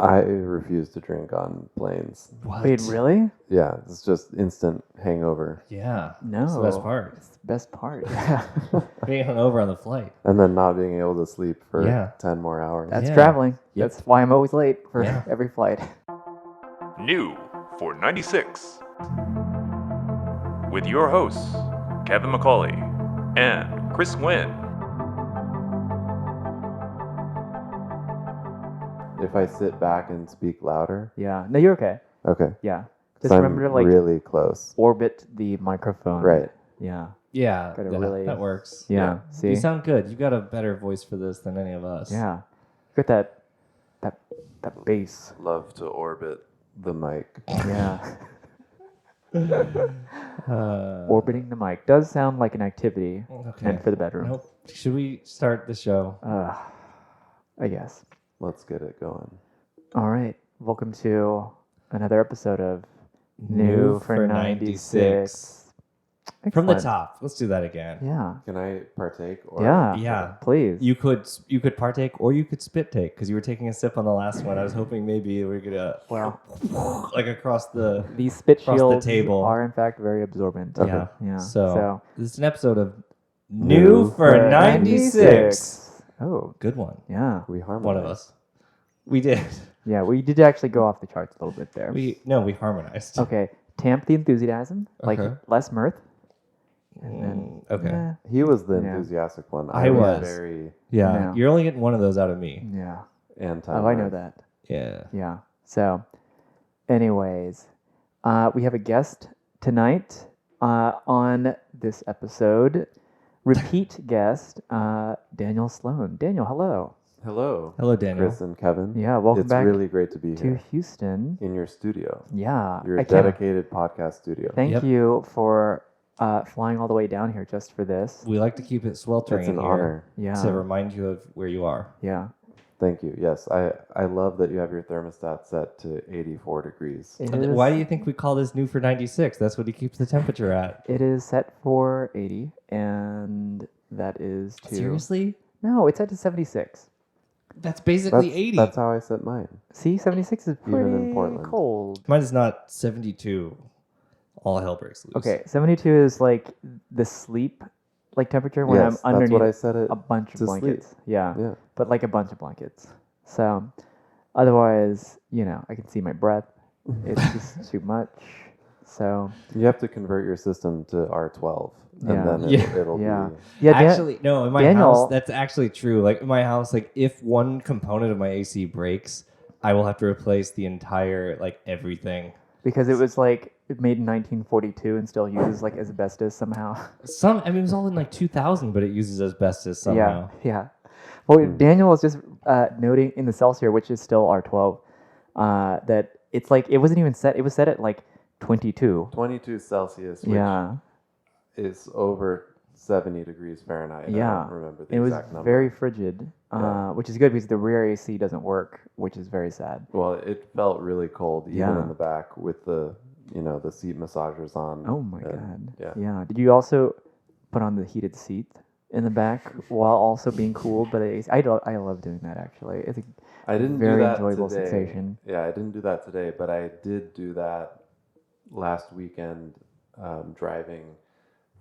I refuse to drink on planes. What? Wait, really? Yeah, it's just instant hangover. Yeah. No. It's the best part. It's the best part. Being hungover on the flight. And then not being able to sleep for Yeah. 10 more hours. That's Yeah. traveling. Yep. That's why I'm always late for Yeah. every flight. New for 96. With your hosts, Kevin McCauley and Chris Nguyen. If I sit back and speak louder. Yeah. No, you're okay. Okay. Yeah. So Just remember to like really close. orbit the microphone. Right. Yeah. Yeah. Gotta yeah, really- that works. Yeah. See? You sound good. You got a better voice for this than any of us. Yeah. Got that bass. Love to orbit the mic. Yeah. Uh, Orbiting the mic does sound like an activity okay. meant for the bedroom. Nope. Should we start the show? I guess. Let's get it going. All right. Welcome to another episode of New for 96. From the Excellent. top. Let's do that again. Yeah. Can I partake? Or Yeah. Yeah. Please. You could partake or you could spit take because you were taking a sip on the last one. I was hoping maybe we were gonna like across the These spit across the shields table. are in fact very absorbent. Okay. yeah. Yeah. So this is an episode of New New for 96. Oh, Good one. yeah. We harmonize. One of us. We did. Yeah, we did actually go off the charts a little bit there. We harmonized. Okay. Tamp the enthusiasm, like Okay. less mirth. And then, Okay. eh, He was the Yeah. enthusiastic one. I was. very Yeah. No. You're only getting one of those out of me. yeah. anti. Oh, I know that. Yeah. Yeah. So, anyways, we have a guest tonight on this episode. Repeat guest, Daniel Sloan. Daniel, hello. Hello. Hello, Daniel. Chris and Kevin. Yeah, welcome It's back really great to be to here Houston. in your studio. Yeah. Your I can't- dedicated podcast studio. Thank Yep. you for flying all the way down here just for this. We like to keep it sweltering It's an here honor. Yeah. to remind you of where you are. Yeah. Thank you. Yes, I love that you have your thermostat set to 84 degrees. It And is, why do you think we call this New for 96? That's what he keeps the temperature at. it is set for 80, and that is to... Seriously? No, it's set to 76. That's basically That's, 80. that's how I set mine. See, 76 is Even in pretty Portland. cold. Mine is not 72. All hell breaks loose. Okay, 72 is like the sleep like temperature when Yes, I'm that's what I underneath set it a bunch of to sleep. blankets. Yeah, Yeah. but like a bunch of blankets. So otherwise, I can see my breath. It's just too much. So You have to convert your system to R12, and Yeah. then Yeah. it'll yeah, be. yeah. Actually, no, in my Daniel- house, that's actually true. Like in my house, like if one component of my AC breaks, I will have to replace the entire, like everything. because it was like made in 1942 and still uses like asbestos somehow. I mean, it was all in like 2000, but it uses asbestos somehow. Yeah. Well, Daniel was just noting in the Celsius, which is still R12, that it's like it wasn't even set. It was set at like 22. 22 Celsius, which Yeah. is over 70 degrees Fahrenheit. I Yeah. don't remember the It was exact number. very frigid, Yeah. which is good because the rear AC doesn't work, which is very sad. Well, it felt really cold, even Yeah. in the back with the seat massagers on. Oh my and- god. Yeah. Did you also put on the heated seat in the back while also being cooled? But I love doing that actually. It's a I didn't very do that enjoyable today. sensation. Yeah, I didn't do that today, but I did do that last weekend, driving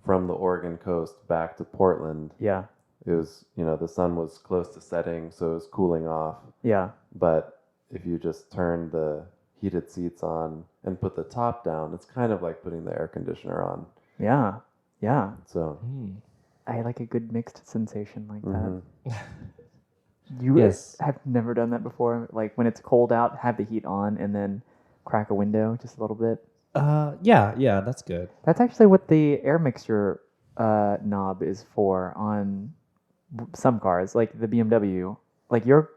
from the Oregon coast back to Portland. Yeah. It was, the sun was close to setting, so it was cooling off. Yeah. But if you just turn the heated seats on and put the top down, it's kind of like putting the air conditioner on. Yeah. Yeah. So, I like a good mixed sensation like mhm. that. You Yes. have never done that before? Like when it's cold out, have the heat on and then crack a window just a little bit? Yeah, that's good. That's actually what the air mixture knob is for on some cars, like the BMW. Like your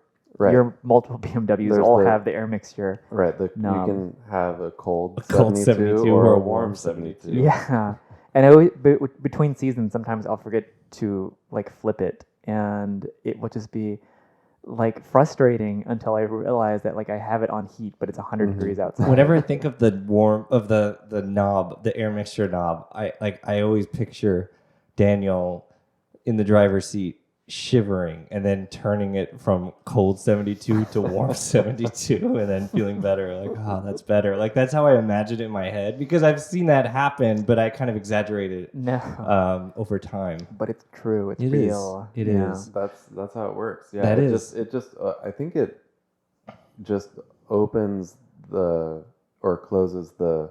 multiple BMWs There's all the- have the air mixture. Right, you knob. can have a cold, cold 72, 72 or or a a warm warm 72. Yeah, and I always, between seasons, sometimes I'll forget to like flip it, and it will just be like frustrating until I realize that like I have it on heat, but it's 100 degrees outside. Whenever I think of the knob, the air mixture knob, I always picture Daniel in the driver's seat shivering and then turning it from cold 72 to warm 72 and then feeling better. Like, oh, that's better. Like, that's how I imagine it in my head because I've seen that happen, but I kind of exaggerated it No, over time. but it's true. It's It is. real. It Yeah. is. That's how it works. Yeah, That it is. just I think it just opens or closes the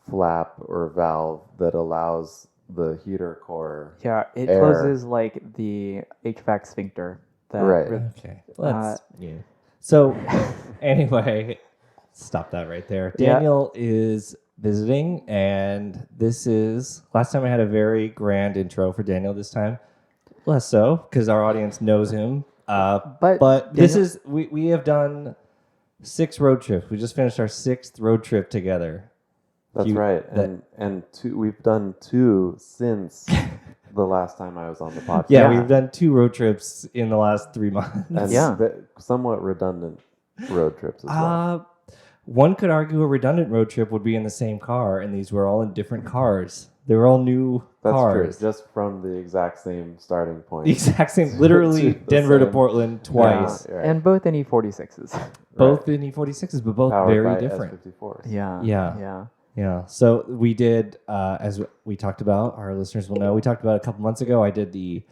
flap or valve that allows the heater core. Yeah, it Air. closes like the HVAC sphincter. That Right. Okay. Let's, yeah. So, anyway, stop that right there. Yeah. Daniel is visiting, and this is last time I had a very grand intro for Daniel. This time, less so because our audience knows him. But this Daniel- is we have done 6 road trips. We just finished our 6th road trip together. That's right. And we've done 2 since the last time I was on the podcast. Yeah, we've done 2 road trips in the last 3 months. And Yeah. somewhat redundant road trips as well. One could argue a redundant road trip would be in the same car, and these were all in different cars. They were all new That's cars. true. Just from the exact same starting point. The exact same, literally The Denver to same. Portland twice. Yeah, right. and both in E46s. Both in E46s, but both Powered very by different. S54s. Yeah. Yeah. Yeah. Yeah. So we did, as we talked about, our listeners will know, we talked about a couple months ago. I did the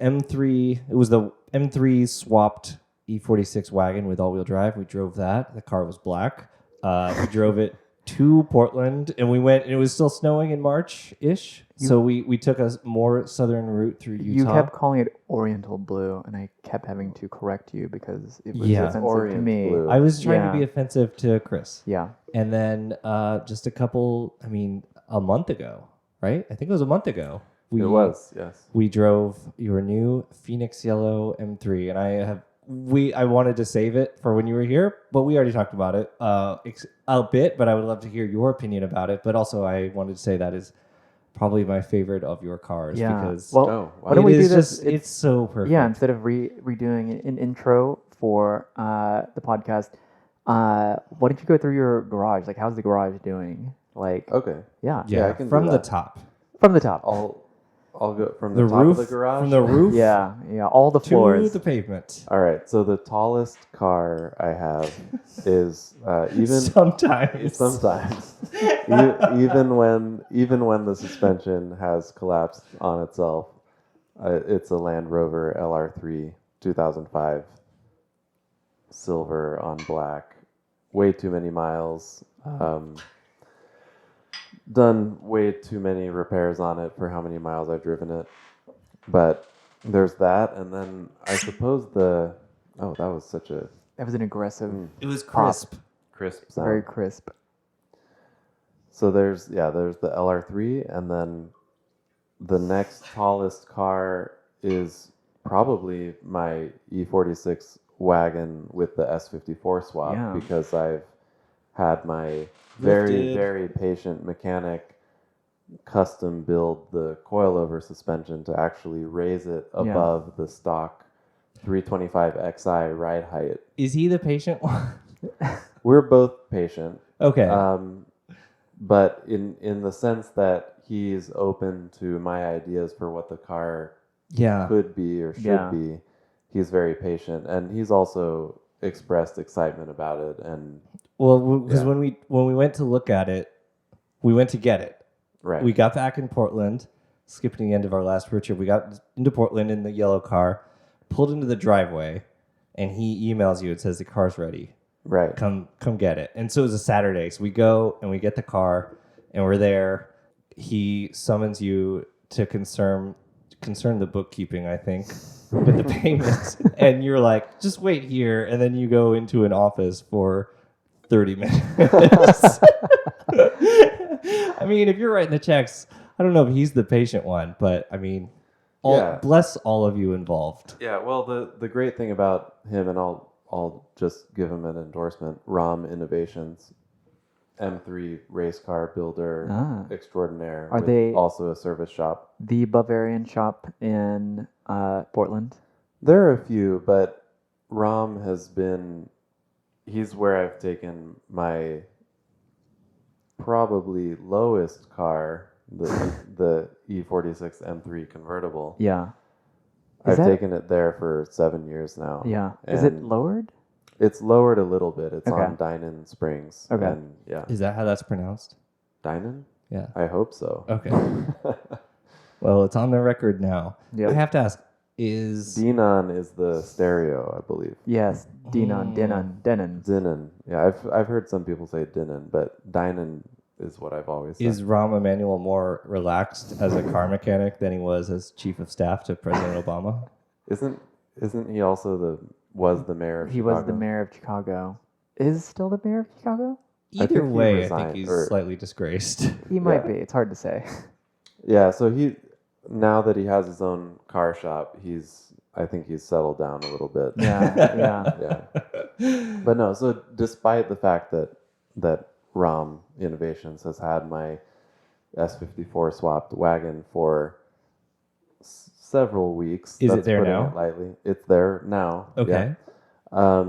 M3. It was the M3 swapped E46 wagon with all-wheel drive. We drove that. The car was black. We drove it to Portland, and we went. And it was still snowing in March-ish. So we took a more southern route through Utah. You kept calling it Oriental Blue, and I kept having to correct you because it was Yeah. offensive Orient to me. Blue. I was trying Yeah. to be offensive to Chris. Yeah. And then just a month ago, right? I think it was a month ago. It was, yes. We drove your new Phoenix Yellow M3, and I wanted to save it for when you were here, but we already talked about it a bit. But I would love to hear your opinion about it. But also, I wanted to say that is probably my favorite of your cars Yeah. because Well, Oh, why don't we do this? It's so perfect. Yeah, instead of redoing an intro for the podcast, why don't you go through your garage? Like, how's the garage doing? Like, Okay. yeah, yeah. I can do From the that. top, from the top. I'll go from the the top roof, of the garage. from the roof, Yeah, all the to floors. the pavement. All right. So the tallest car I have is even Sometimes. even when the suspension has collapsed on itself, it's a Land Rover LR3 2005 silver on black. Way too many miles. Done way too many repairs on it for how many miles I've driven it. But there's that, and then I suppose that was such a That was an aggressive, It was crisp. crisp sound. very crisp. So there's the LR3, and then the next tallest car is probably my E46 wagon with the S54 swap Yeah. because I've had my very, Lifted. very patient mechanic custom build the coilover suspension to actually raise it Yeah. above the stock 325 XI ride height. Is he the patient one? We're both patient. Okay. But in the sense that he's open to my ideas for what the car yeah. could be or should Yeah. be, he's very patient, and he's also expressed excitement about it. And Well, because Yeah. when we went to look at it, we went to get it. right, We got back in Portland, skipping the end of our last road trip. We got into Portland in the yellow car, pulled into the driveway, and he emails you and says the car's ready. right, Come get it. And so it was a Saturday. So we go and we get the car, and we're there. He summons you to concern the bookkeeping, I think, with the payments. And you're like, just wait here. And then you go into an office for 30 minutes. I mean, if you're writing the checks, I don't know if he's the patient one, but I mean, Yeah. bless all of you involved. yeah. Well, the great thing about him, and I'll just give him an endorsement. ROM Innovations, M3 race car builder extraordinaire. Are with they- also a service shop? The Bavarian shop in Portland. There are a few, but Rom has been. He's where I've taken my probably lowest car, the E46 M3 convertible, Yeah. Is I've that- taken it there for 7 years now. Yeah. Is it And lowered? It's lowered a little bit. It's Okay. on Dynan Springs. Okay. And yeah. Is that how that's pronounced? Dynan? Yeah. I hope so. Okay. Well, it's on the record now. Yep. I have to ask, is Dinan is the stereo, I believe. Yes. Denon. Dynan. Yeah, I've heard some people say Dynan, but Dynan is what I've always said. is Rahm Emanuel more relaxed as a car mechanic than he was as chief of staff to President Obama? Isn't he also was the mayor of He Chicago? was the mayor of Chicago. Is still the mayor of Chicago? I Either think he way, I resigned, think he's or- slightly disgraced. He might Yeah. be. It's hard to say. Yeah, so now that he has his own car shop, I think he's settled down a little bit. Yeah. Yeah. But no, so despite the fact that ROM Innovations has had my S54 swapped wagon for several weeks. Is it that's there putting now? It lightly. It's there now. Okay. Yeah.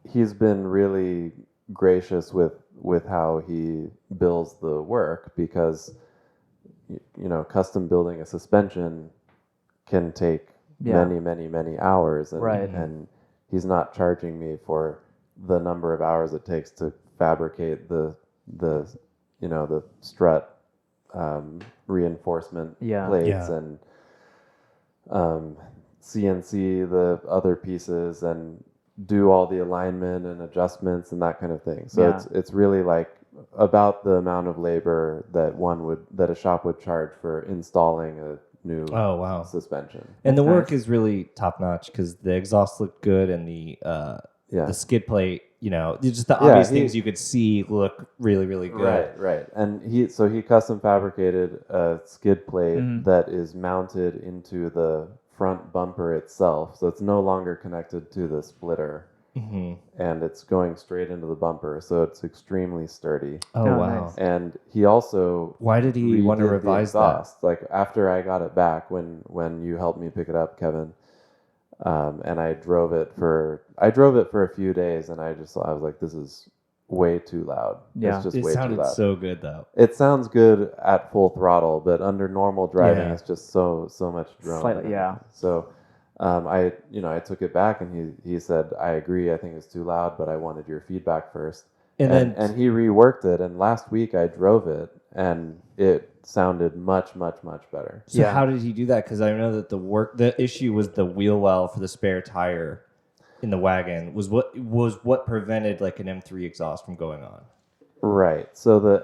He's been really gracious with how he bills the work, because custom building a suspension can take Yeah. many hours, and, Right. and he's not charging me for the number of hours it takes to fabricate the strut reinforcement Yeah. plates Yeah. and CNC the other pieces and do all the alignment and adjustments and that kind of thing. So Yeah. it's really like about the amount of labor that a shop would charge for installing a new Oh, wow. suspension. And the That's work nice. is really top notch because the exhaust looked good and the Yeah. skid plate, just the Yeah, obvious he- things you could see look really, really good. Right. And he custom fabricated a skid plate Mhm. that is mounted into the front bumper itself. So it's no longer connected to the splitter, hmm and it's going straight into the bumper. So it's extremely sturdy. Oh, Oh, wow. nice. And he also Why did he want to redid the revise that? exhaust. Like after I got it back, when you helped me pick it up, Kevin, and I drove it for a few days, and I was like, this is way too loud. Yeah. It's just It way too sounded loud. so good, though. It sounds good at full throttle, but under normal driving, Yeah. it's just so much drone. Slightly, yeah. So, I took it back, and he said, I agree. I think it's too loud, but I wanted your feedback first. And then he reworked it, and last week I drove it, and it sounded much better. So Yeah. how did he do that? Because I know that the issue was the wheel well for the spare tire in the wagon was what prevented like an M3 exhaust from going on. Right. So the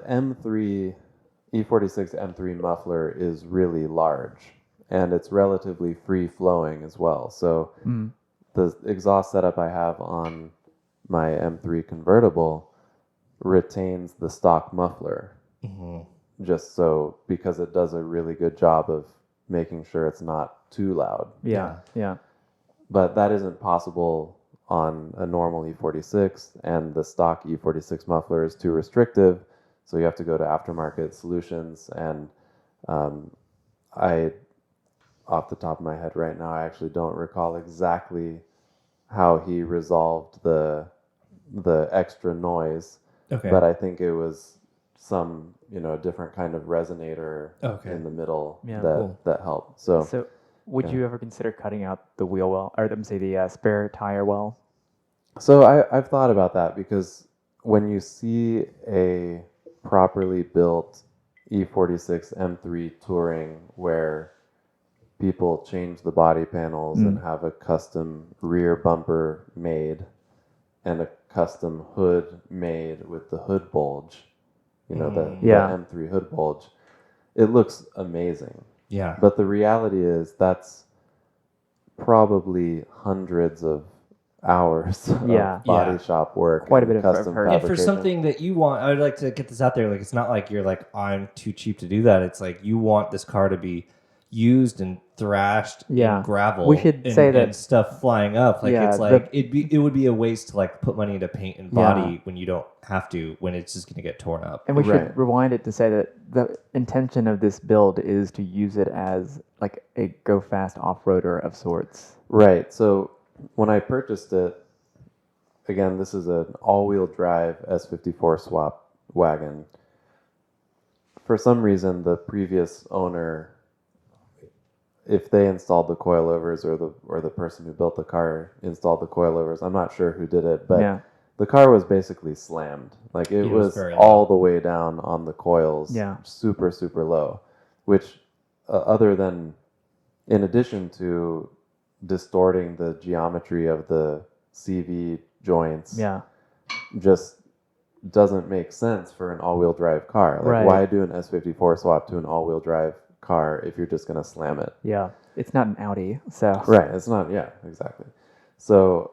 E46 M3 muffler is really large, and it's relatively free flowing as well. So Mm. the exhaust setup I have on my M3 convertible retains the stock muffler, just so, because it does a really good job of making sure it's not too loud. Yeah. But that isn't possible on a normal E46, and the stock E46 muffler is too restrictive, so you have to go to aftermarket solutions. And I, off the top of my head right now, I actually don't recall exactly how he resolved the extra noise, Okay. but I think it was some different kind of resonator Okay. in the middle Yeah, cool. that helped. So So, would Yeah. you ever consider cutting out the wheel well, or let me say the spare tire well? So I've thought about that, because when you see a properly built E46 M3 Touring where people change the body panels and have a custom rear bumper made and a custom hood made with the hood bulge, the Yeah. M3 hood bulge, it looks amazing. Yeah. But the reality is that's probably hundreds of hours Yeah. of body Yeah. shop work. Quite a and bit of custom effort. And for fabrication. something that you want, I would like to get this out there. Like, it's not like you're like, I'm too cheap to do that. It's like you want this car to be used and thrashed Yeah. in gravel. We should and, say that- and stuff flying up. Like Yeah, it's like it would be a waste to like put money into paint and Yeah. body when you don't have to, when it's just gonna get torn up. And we Right. should rewind it to say that the intention of this build is to use it as like a go fast off roader of sorts. Right. So when I purchased it, again, this is an all-wheel drive S54 swap wagon. For some reason, the previous owner if they installed the coilovers or the person who built the car installed the coilovers. I'm not sure who did it, but Yeah. the car was basically slammed. Like it was was very all low. the way down on the coils, Yeah. super, super low, which other than, in addition to distorting the geometry of the CV joints, Yeah. just doesn't make sense for an all-wheel drive car. Like, Right. why do an S54 swap to an all-wheel drive car if you're just going to slam it? Yeah. It's not an Audi, so. Right. It's not. Yeah, exactly. So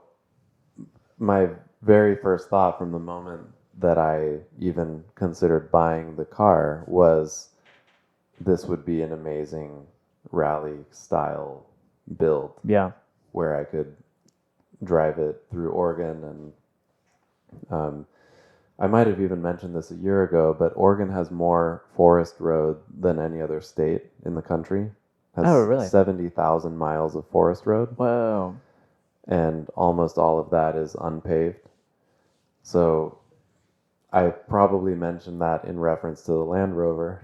my very first thought from the moment that I even considered buying the car was this would be an amazing rally style build Yeah. where I could drive it through Oregon. And I might have even mentioned this a year ago, but Oregon has more forest road than any other state in the country. Has Oh, really? 70,000 miles of forest road, Whoa. and almost all of that is unpaved. So I probably mentioned that in reference to the Land Rover.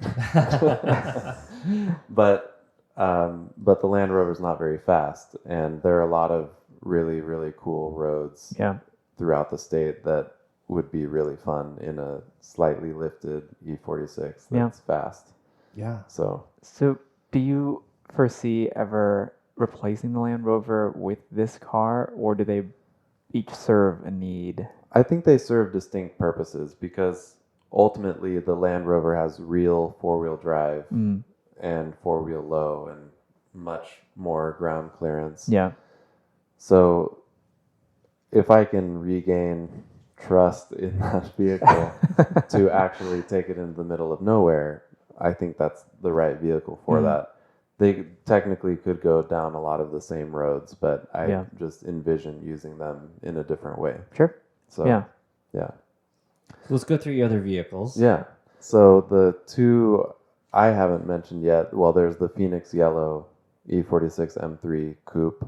But the Land Rover is not very fast, and there are a lot of really, really cool roads Yeah. throughout the state that would be really fun in a slightly lifted E46 that's Yeah. fast. Yeah. So So, do you foresee ever replacing the Land Rover with this car, or do they each serve a need? I think they serve distinct purposes because ultimately the Land Rover has real four-wheel drive Mm. and four-wheel low and much more ground clearance. Yeah. So if I can regain trust in that vehicle to actually take it into the middle of nowhere, I think that's the right vehicle for Mhm. that. They technically could go down a lot of the same roads, but I Yeah. just envision using them in a different way. Sure. So Yeah. yeah. Let's go through your other vehicles. Yeah. So the two I haven't mentioned yet, well, there's the Phoenix Yellow E46 M3 Coupe,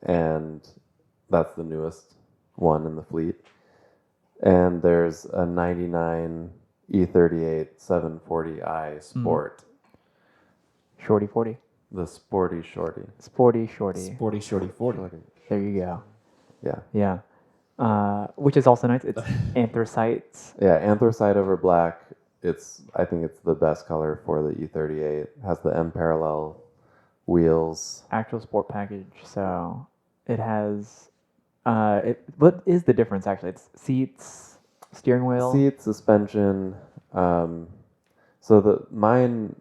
and that's the newest one in the fleet. And there's a 99 E38 740i Sport, Shorty 40. the sporty shorty. Sporty Shorty. Sporty Shorty 40. There you go. Yeah. Yeah. Which is also nice. It's anthracite. Yeah, anthracite over black. I think it's the best color for the E38. It has the M parallel wheels. Actual sport package. So it has. What is the difference actually? It's seats, steering wheel. Seat, suspension. So mine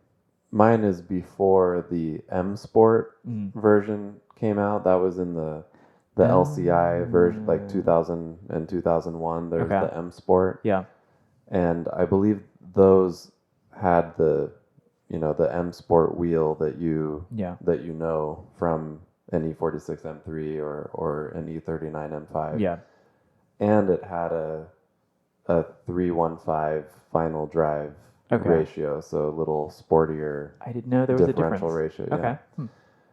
is before the M Sport Mm. version came out. That was in the LCI version, like 2000 and 2001. There's Okay. the M Sport, Yeah. and I believe those had the M Sport wheel that you Yeah. know from an E46 M3 or an E39 M5. Yeah. And it had a 315 final drive Okay. ratio, so a little sportier I didn't know there was a difference. differential ratio. Yeah. Okay. Hmm.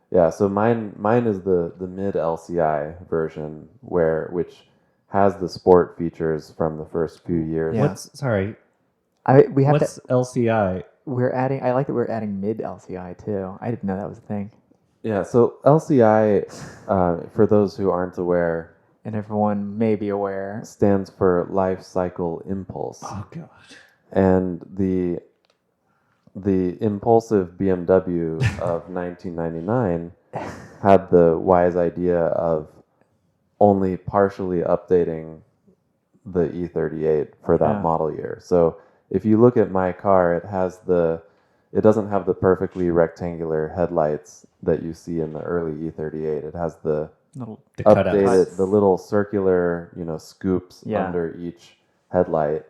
Yeah, so mine is the mid LCI version which has the sport features from the first few years. Yeah. Sorry. We have What's LCI? We're adding. I like that we're adding mid LCI too. I didn't know that was a thing. Yeah, so LCI, for those who aren't aware, And everyone may be aware. stands for life cycle impulse. Oh gosh. And the impulsive BMW of 1999 had the wise idea of only partially updating the E38 for that Yeah. model year. So if you look at my car, it doesn't have the perfectly rectangular headlights that you see in the early E38. It has the Little. The cutouts. updated, the little circular, scoops Yeah. under each headlight.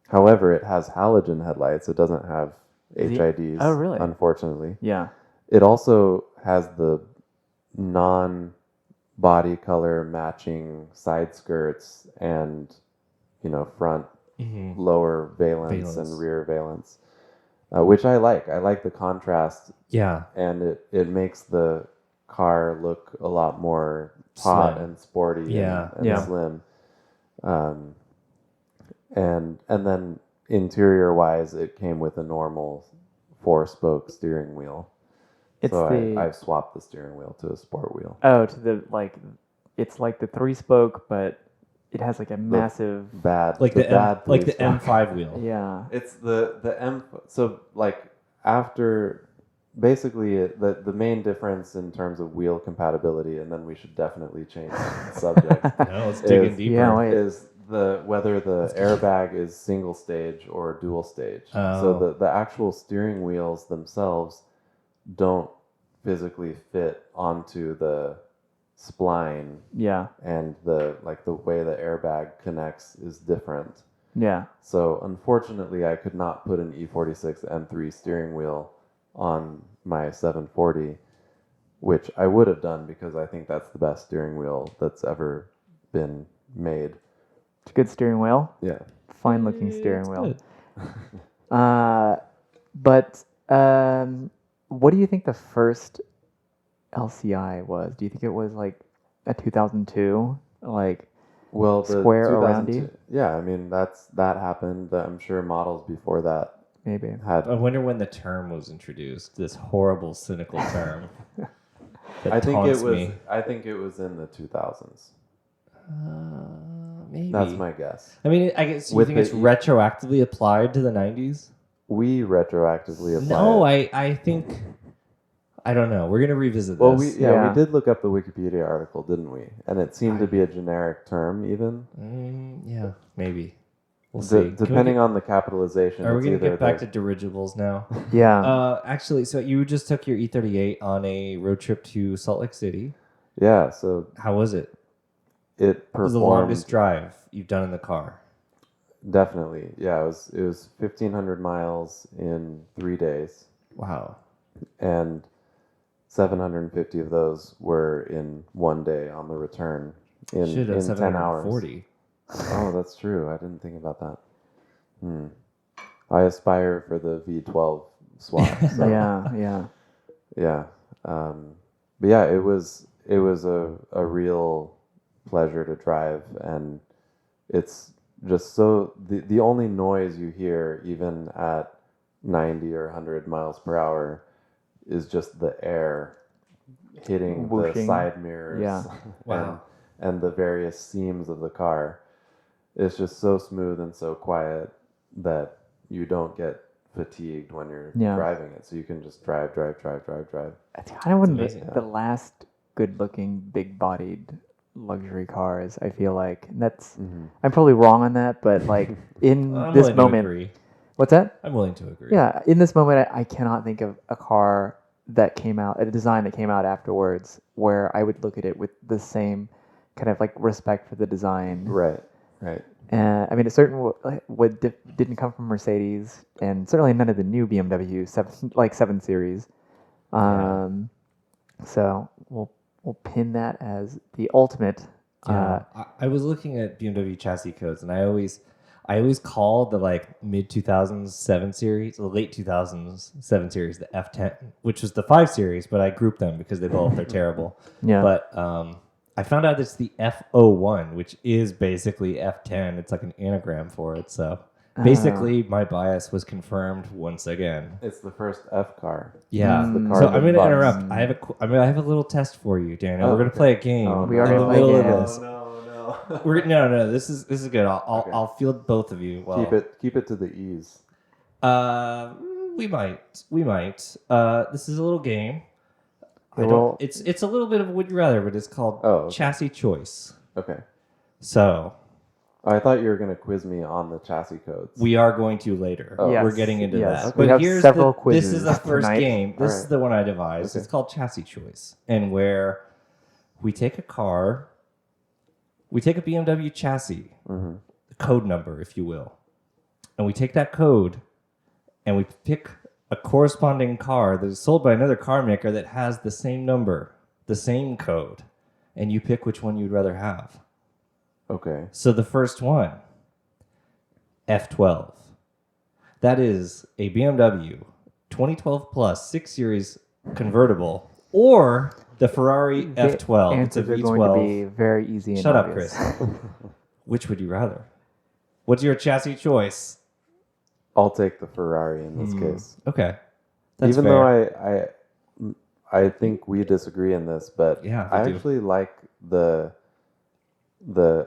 However, it has halogen headlights. It doesn't have HIDs. Oh, really? Unfortunately, Yeah. it also has the non-body color matching side skirts and front Mhm. lower valence Valence. and rear valence, which I like. I like the contrast, Yeah. and it makes the car look a lot more taut Slim. and sporty Yeah. and Yeah. slim. And then interior wise, it came with a normal 4-spoke steering wheel. It's So the I've swapped the steering wheel to a sport wheel. oh to the like it's like the 3-spoke, but it has like a massive Bad, Like the bad like the 3-spoke. M5 wheel. yeah. It's the M. So like after basically the main difference in terms of wheel compatibility, and then we should definitely change the subject. No, let's dig in Is- deeper. Yeah, wait. Is whether the airbag is single stage or dual stage. Oh. So the actual steering wheels themselves don't physically fit onto the spline, Yeah. and the way the airbag connects is different. Yeah. So unfortunately, I could not put an E46 M3 steering wheel on my 740, which I would have done because I think that's the best steering wheel that's ever been made. It's a good steering wheel. Yeah. Fine looking It's steering wheel. good. But what do you think the first LCI was? Do you think it was like a 2002? Like Well, the Square around 2002 you? Yeah, I mean that happened. I'm sure models before that maybe. had. I wonder when the term was introduced. This horrible, cynical term. That I think taunts it was. me. I think it was in the 2000s. Maybe. That's my guess. I mean, I guess you With think the it's retroactively applied to the 90s? We retroactively applied. No, it. I think I don't know. We're gonna revisit Well, this. we did look up the Wikipedia article, didn't we? And it seemed to be a generic term, even. Yeah, maybe. We'll see. Depending on the capitalization. Are we it's gonna either get back the- to dirigibles now? Yeah. Actually, so you just took your E38 on a road trip to Salt Lake City. Yeah, so How was it? it What performed. was the longest drive you've done in the car? Definitely, yeah. It was 1,500 miles in 3 days, Wow. and 750 of those were in 1 day on the return in Should have 10 hours. 740. Oh, that's true. I didn't think about that. I aspire for the V12 swap. So, Yeah. yeah. But yeah, it was a real pleasure to drive, and it's just so the only noise you hear even at 90 or 100 miles per hour is just the air hitting the Whooshing. side mirrors Yeah. Wow. and the various seams of the car. It's just so smooth and so quiet that you don't get fatigued when you're Yeah. driving it. So you can just drive. It's kind of one of amazing. the last good looking, big bodied luxury cars, I feel like. And that's I'm probably wrong on that, but like in I'm this willing moment to agree. what's that? I'm willing to agree. Yeah, in this moment I cannot think of a car that came out, a design that came out afterwards where I would look at it with the same kind of like respect for the design. Right. I mean, it certainly didn't come from Mercedes, and certainly none of the new BMW 7 Series. So we'll pin that as the ultimate. Yeah. I was looking at BMW chassis codes, and I always call the like mid 2000s 7 series, the late 2000s 7 series, the F10, which was the 5 series, but I grouped them because they're terrible. Yeah. But I found out it's the F01, which is basically F10. It's like an anagram for it. So basically, my bias was confirmed once again. It's the first F car. Yeah. It's the car So that I'm going to bucks. interrupt. I have a little test for you, Daniel. We're going to okay. play a game. Oh, We are in gonna the play a middle of game. this. No. No. This is good. I'll field both of you. Well, Keep it to the ease. We might. This is a little game. Well- It's a little bit of would you rather, but it's called Oh, okay. chassis choice. Okay. So I thought you were going to quiz me on the chassis codes. we are going to later. Oh. Yes, We're getting into yes. that. We But have here's several this is the quizzes first tonight. game. This is Alright. the one I devised. Okay. It's called chassis choice, and where we take a car, we take a BMW chassis, the code number, if you will, and we take that code, and we pick a corresponding car that is sold by another car maker that has the same number, the same code, and you pick which one you'd rather have. Okay. So the first one, F12. That is a BMW 2012 Plus 6 Series convertible, or the Ferrari F12. It's a Answers are V12. going to be very easy and Shut up, obvious. Chris. Which would you rather? What's your chassis choice? I'll take the Ferrari in this case. Okay. That's Even fair. though I think we disagree in this, but Yeah, I we do. actually like the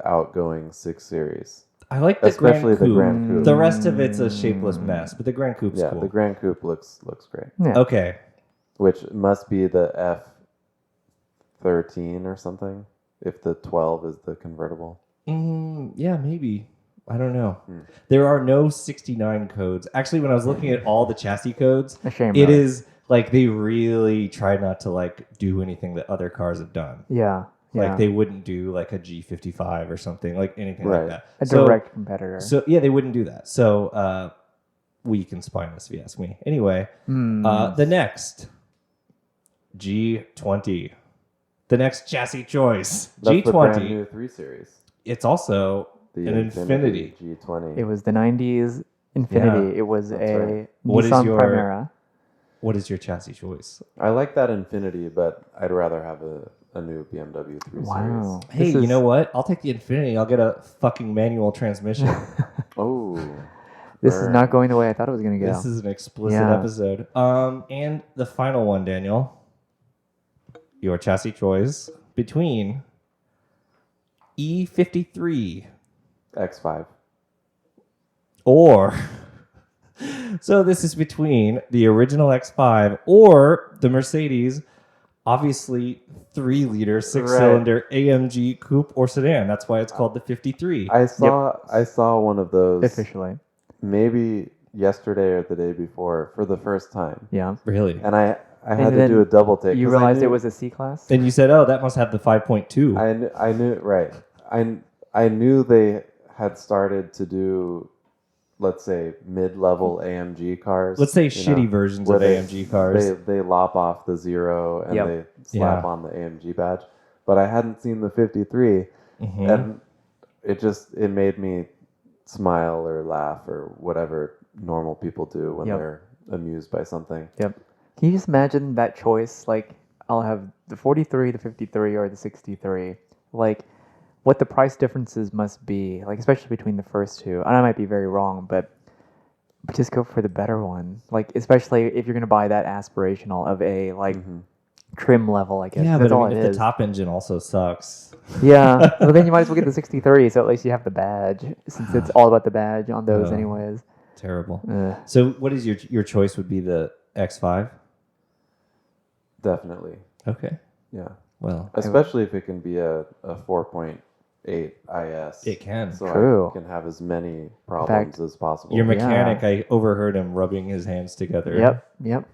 outgoing 6 Series, I like the especially Grand the Coupe. Grand Coupe. The rest of it's a shapeless mess, but the Grand Coupe's Yeah, cool. the Grand Coupe looks great, Yeah. Okay. which must be the F13 or something. If the 12 is the convertible. Yeah, maybe. I don't know. Hmm. There are no 69 codes. Actually, when I was looking at all the chassis codes, A shame. it really. is like they really try not to like do anything that other cars have done. Yeah. Yeah. Like they wouldn't do like a G55 or something, like anything Right. like that. a direct competitor. So yeah, they wouldn't do that. So weak and spineless, if you ask me. Anyway, the next G20, the next chassis choice, That's the brand G20. new 3 Series. It's also The an Infinity. G20. It was the 90s Infinity. Yeah, it was that's a right. What is Nissan your- Primera. What is your chassis choice? I like that Infinity, but I'd rather have a new BMW 3 Wow. Series. Hey, This you know is- what? I'll take the Infinity. I'll get a fucking manual transmission. Oh. This is burn. not going the way I thought it was going to go. This is an explicit Yeah. episode. And the final one, Daniel. Your chassis choice between E53 X5. or so this is between the original X5 or the Mercedes, obviously 3-liter 6-cylinder AMG coupe or sedan. That's why it's called the 53. I saw one of those Officially. maybe yesterday or the day before for the first time, Yeah. Really? and I had And to then do a double take. You 'cause I realized it knew- was a C class? And you said, "Oh, that must have the 5.2." I knew right. I knew they had started to do, let's say, mid-level AMG cars. Let's say you shitty know, versions where of they- AMG cars. They lop off the 0 and Yep. they slap Yeah. on the AMG badge. But I hadn't seen the 53, Mhm. and it made me smile or laugh or whatever normal people do when Yep. they're amused by something. Yep. Can you just imagine that choice? Like, I'll have the 43, the 53, or the 63. Like, what the price differences must be, like, especially between the first two. And I might be very wrong, but just go for the better one. Like, especially if you're going to buy that aspirational of a, like, trim level, I guess. Yeah, That's but all I mean, it if the is. top engine also sucks. Yeah. Well, then you might as well get the 63, so at least you have the badge, since it's all about the badge on those, Oh. anyways. Terrible. Ugh. So, what is your choice? Would be the X5? Definitely, Okay. yeah. Well, Especially if it can be a 4.8 IS. it can. So True. I can have as many problems as possible. Your mechanic, I overheard him rubbing his hands together. Yep. Yep.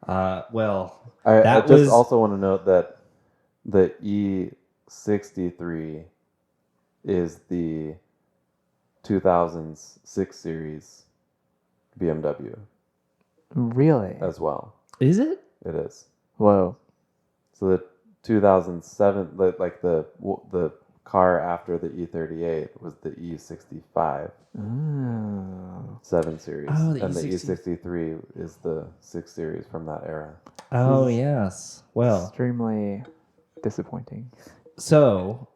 Well, I that just was- also want to note that the E63 is the 2006 series BMW Really? as well. is it? It is. Whoa. So the 2007, like the car after the E38 was the E65 Oh. 7 Series, Oh, the and the E60. E63 is the 6 Series from that era. Oh, yes. Well, Extremely disappointing. so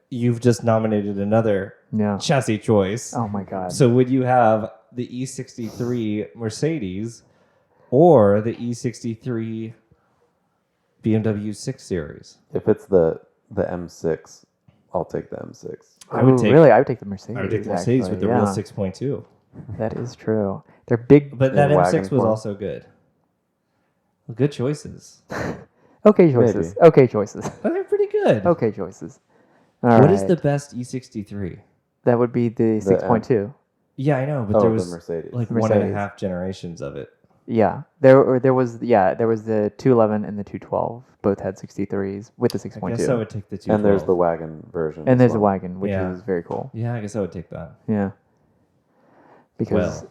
you've just nominated another Yeah. chassis choice. Oh my god. So would you have the E63 Mercedes or the E63 BMW 6 Series? If it's the M6, I'll take the M6. I would take- really, I would take the Mercedes. I would take the Mercedes actually, with the yeah. real 6.2. That is true. They're big. But that In M6 wagon was form. also good. Well, good choices. Okay choices. Okay choices. Oh, they're pretty good. Okay choices. All right. What is the best E63? That would be the 6.2. Yeah, I know, but Oh, there the was Mercedes. like Mercedes. 1.5 generations of it. Yeah. There was the 211 and the 212. Both had 63s with the I 6.2. guess I would take the 212. And there's the wagon version. And as there's the well. wagon, which Yeah. is very cool. Yeah, I guess I would take that. Yeah. Because Well,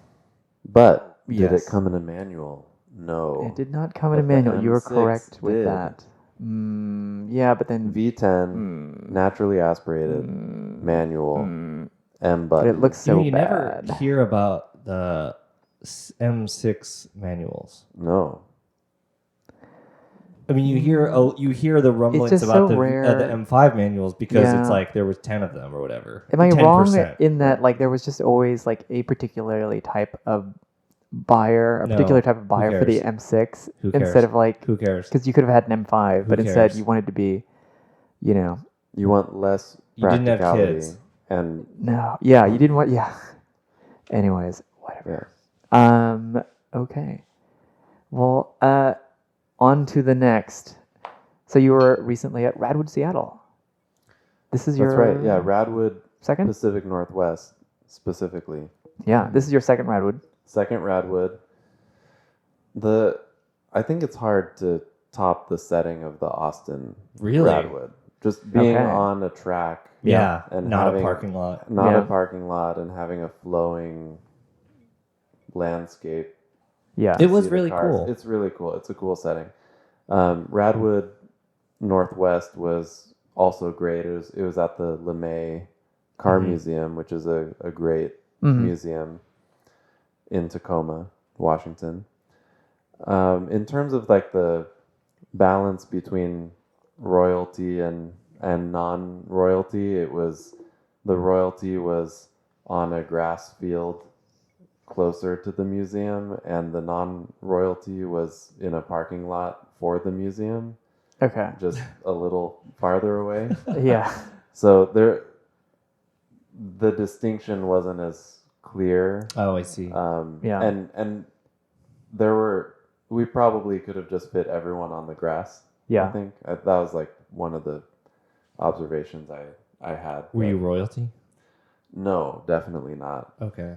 But did Yes. it come in a manual? No. it did not come in a But the manual. You were M6 correct with did. that. Yeah, but then V10, naturally aspirated, manual, M but button. it looks so you bad. never hear about the M6 manuals. No. I mean, you hear the rumblings just about so the rare. M5 manuals because Yeah. it's like there was 10 of them or whatever. Am I wrong 10%. in that like there was just always like a particularly type of buyer, a No, particular type of who buyer for the cares? M6 Who instead cares? of like, Who cares? because you could have had an M5, but instead cares? you wanted to be, you know, You want less You didn't have practicality. kids. And no, yeah, you didn't want, yeah. Anyways, whatever. yeah. Okay. Well, on to the next. So you were recently at Radwood, Seattle. This is That's your right. Yeah, Radwood second? Pacific Northwest specifically. Yeah, this is your second Radwood. Second Radwood. I think it's hard to top the setting of the Austin Really? Radwood. Just being Okay. on a track, Yeah, and not having- a parking lot. not Yeah. a parking lot, and having a flowing landscape. Yeah. It was see the really cars. cool. It's really cool. It's a cool setting. Radwood Northwest was also great. It was at the LeMay Car Mhm. Museum, which is a great Mhm. museum in Tacoma, Washington. In terms of like the balance between royalty and non-royalty, the royalty was on a grass field closer to the museum, and the non-royalty was in a parking lot for the museum, Okay. just a little farther away. Yeah. So the distinction wasn't as clear. Oh, I see. Yeah. And we probably could have just fit everyone on the grass. I Yeah. think that was like one of the observations I had. Were you but royalty? No, definitely not. Okay.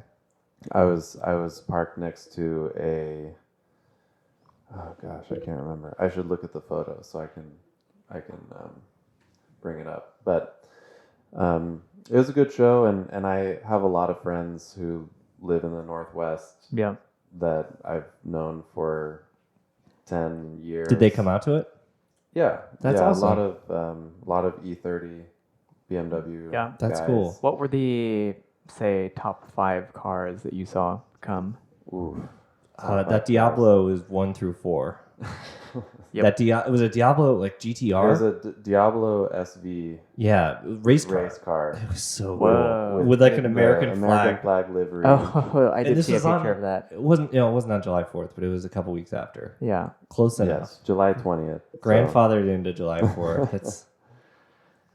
I was parked next to oh gosh, I can't remember. I should look at the photo so I can bring it up. But it was a good show, and I have a lot of friends who live in the Northwest Yeah. that I've known for 10 years. Did they come out to it? Yeah, That's yeah, awesome. A lot of E30 BMW. Yeah. That's guys. cool. What were the, say, top 5 cars that you saw come? Ooh. That Diablo is 1 through 4. Yep. It was a Diablo like It was GTR. a Diablo SV Yeah, race car. race car It was so Whoa. cool with like an the American flag. livery. Oh, I And did this see a was on- picture of that. It wasn't it wasn't on July 4th, but it was a couple weeks after. Yeah. Close enough. Yes, July 20th. So, Grandfathered into July 4th. That's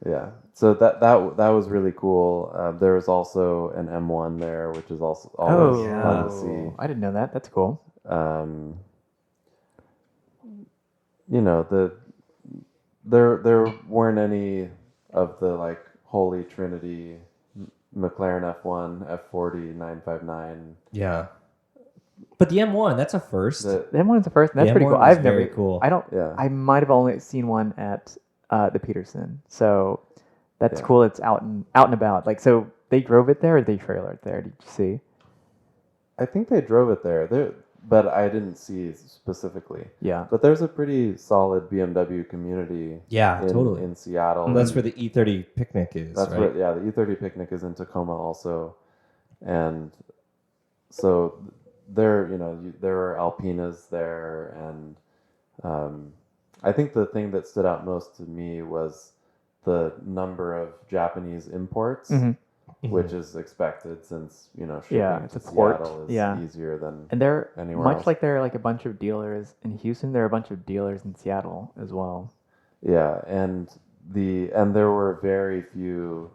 yeah, so that was really cool. There was also an M1 there, which is also always Oh, fun to see. I didn't know that. That's cool. You know, there weren't any of the like Holy Trinity McLaren F1, F40, 959. yeah. But the M1, that's a first. The, The M1's the first. That's The pretty M1 cool. was I've very never. cool. I don't. yeah. I might have only seen one at the Peterson. So that's Yeah. cool. It's out and about. Like, so they drove it there, or they trailered it there? Did you see? I think they drove it there. But I didn't see specifically. Yeah. But there's a pretty solid BMW community. Yeah, in, totally. in Seattle. Well, that's where the E30 picnic is, That's right? where, yeah, the E30 picnic is in Tacoma also, and so there are Alpinas there, and I think the thing that stood out most to me was the number of Japanese imports, Mhm. which is expected since shipping Yeah, it's to a port. Seattle is Yeah. easier than And they're anywhere much else. like there are like a bunch of dealers in Houston. There are a bunch of dealers in Seattle as well. yeah, and there were very few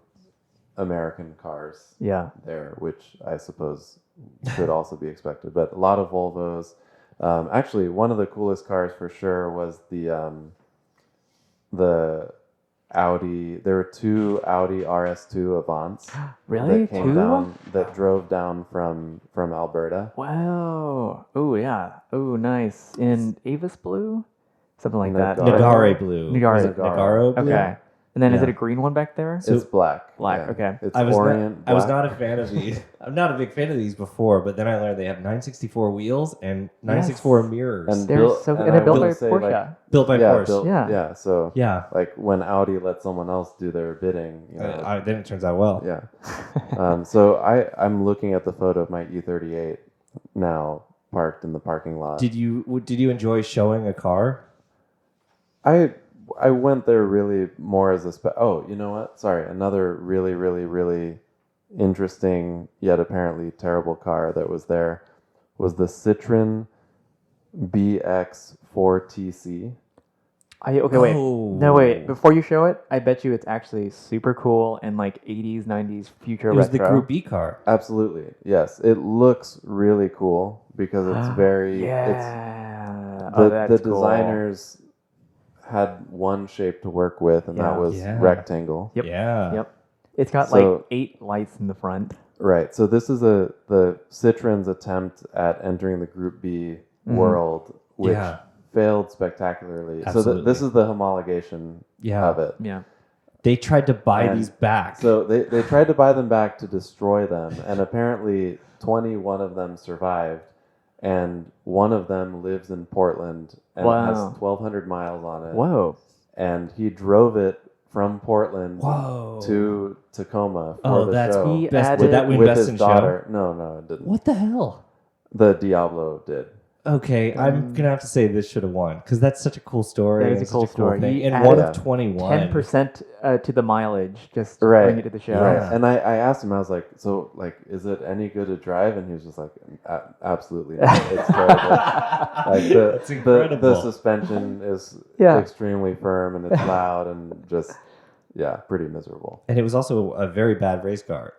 American cars Yeah. there, which I suppose could also be expected. But a lot of Volvos. Actually, one of the coolest cars for sure was the Audi. There were 2 Audi RS2 Avants Really? that came 2? down, that drove down from Alberta. Wow. Oh yeah. Oh nice. In Avis blue, something like that. Nagare. Nagare blue. Nagare. Was it Nagaro blue? Okay. And then is Yeah. it a green one back there? So- It's black. Black, okay. It's I was Orient. I was black. not a fan of these. I'm not a big fan of these before, but then I learned they have 964 wheels and 964 mirrors. And They're built- so and and they're I built will by say, Porsche. like, built by Porsche. built- Yeah. yeah. So Yeah. like when Audi lets someone else do their bidding, Then it turns out well. yeah. So I'm looking at the photo of my E38 now parked in the parking lot. Did you enjoy showing a car? I went there really more as a oh, you know what? Sorry, another really, really, really interesting yet apparently terrible car that was there was the Citroen BX4TC. Okay, wait. Oh. No, wait. Before you show it, I bet you it's actually super cool and like 80s, 90s future It was the retro. Group E car. Absolutely, yes. It looks really cool because it's very. Yeah. It's, Oh, the that's cool. designers had one shape to work with, and that Yeah. was Yeah. rectangle. Yep. Yeah. Yep. It's got So- like 8 lights in the front. Right. So this is the Citroen's attempt at entering the Group B world, which Yeah. failed spectacularly. So Absolutely. this is the homologation Yeah. of it. Yeah. They tried to buy And these back. So they tried to buy them back to destroy them, and apparently 21 of them survived, and one of them lives in Portland and Wow. has 1,200 miles on it. Whoa. And he drove it from Portland Whoa. to Tacoma for Oh, the that's show He best. added- Would that win with best his in daughter. No, it didn't. show? What the hell? The Diablo did. Okay, I'm gonna have to say this should have won because that's such a cool story. That is and a such cool story. thing. He And added one of Yeah. 21. 10% to the mileage just to Right. bring it to the show. Yeah. Right. And I asked him, I was like, so, like, is it any good to drive? And he was just like, absolutely not. It's terrible. Like, That's the incredible. suspension is Yeah. extremely firm and it's loud and just, yeah, pretty miserable. And it was also a very bad race car.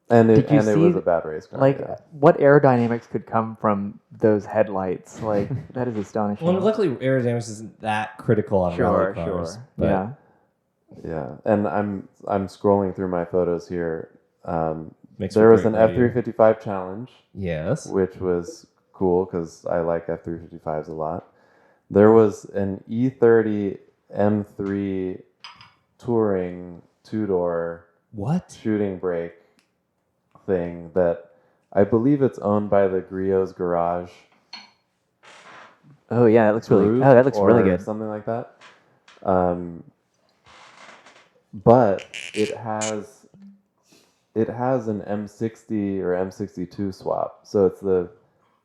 And it, Did you and it see, was a bad race car. Like, yeah. what aerodynamics could come from those headlights? Like, that is astonishing. Well, luckily aerodynamics isn't that critical on rally cars. But Yeah. Yeah. And I'm scrolling through my photos here. makes There for was great an radio. F355 challenge, Yes. which was cool because I like F355s a lot. There was an E30 M3 touring two-door What? shooting brake thing that I believe it's owned by the Griot's Garage. Oh, yeah, that looks really. Group Oh, that looks really or good. Something like that. But it has an M60 or M62 swap. So it's the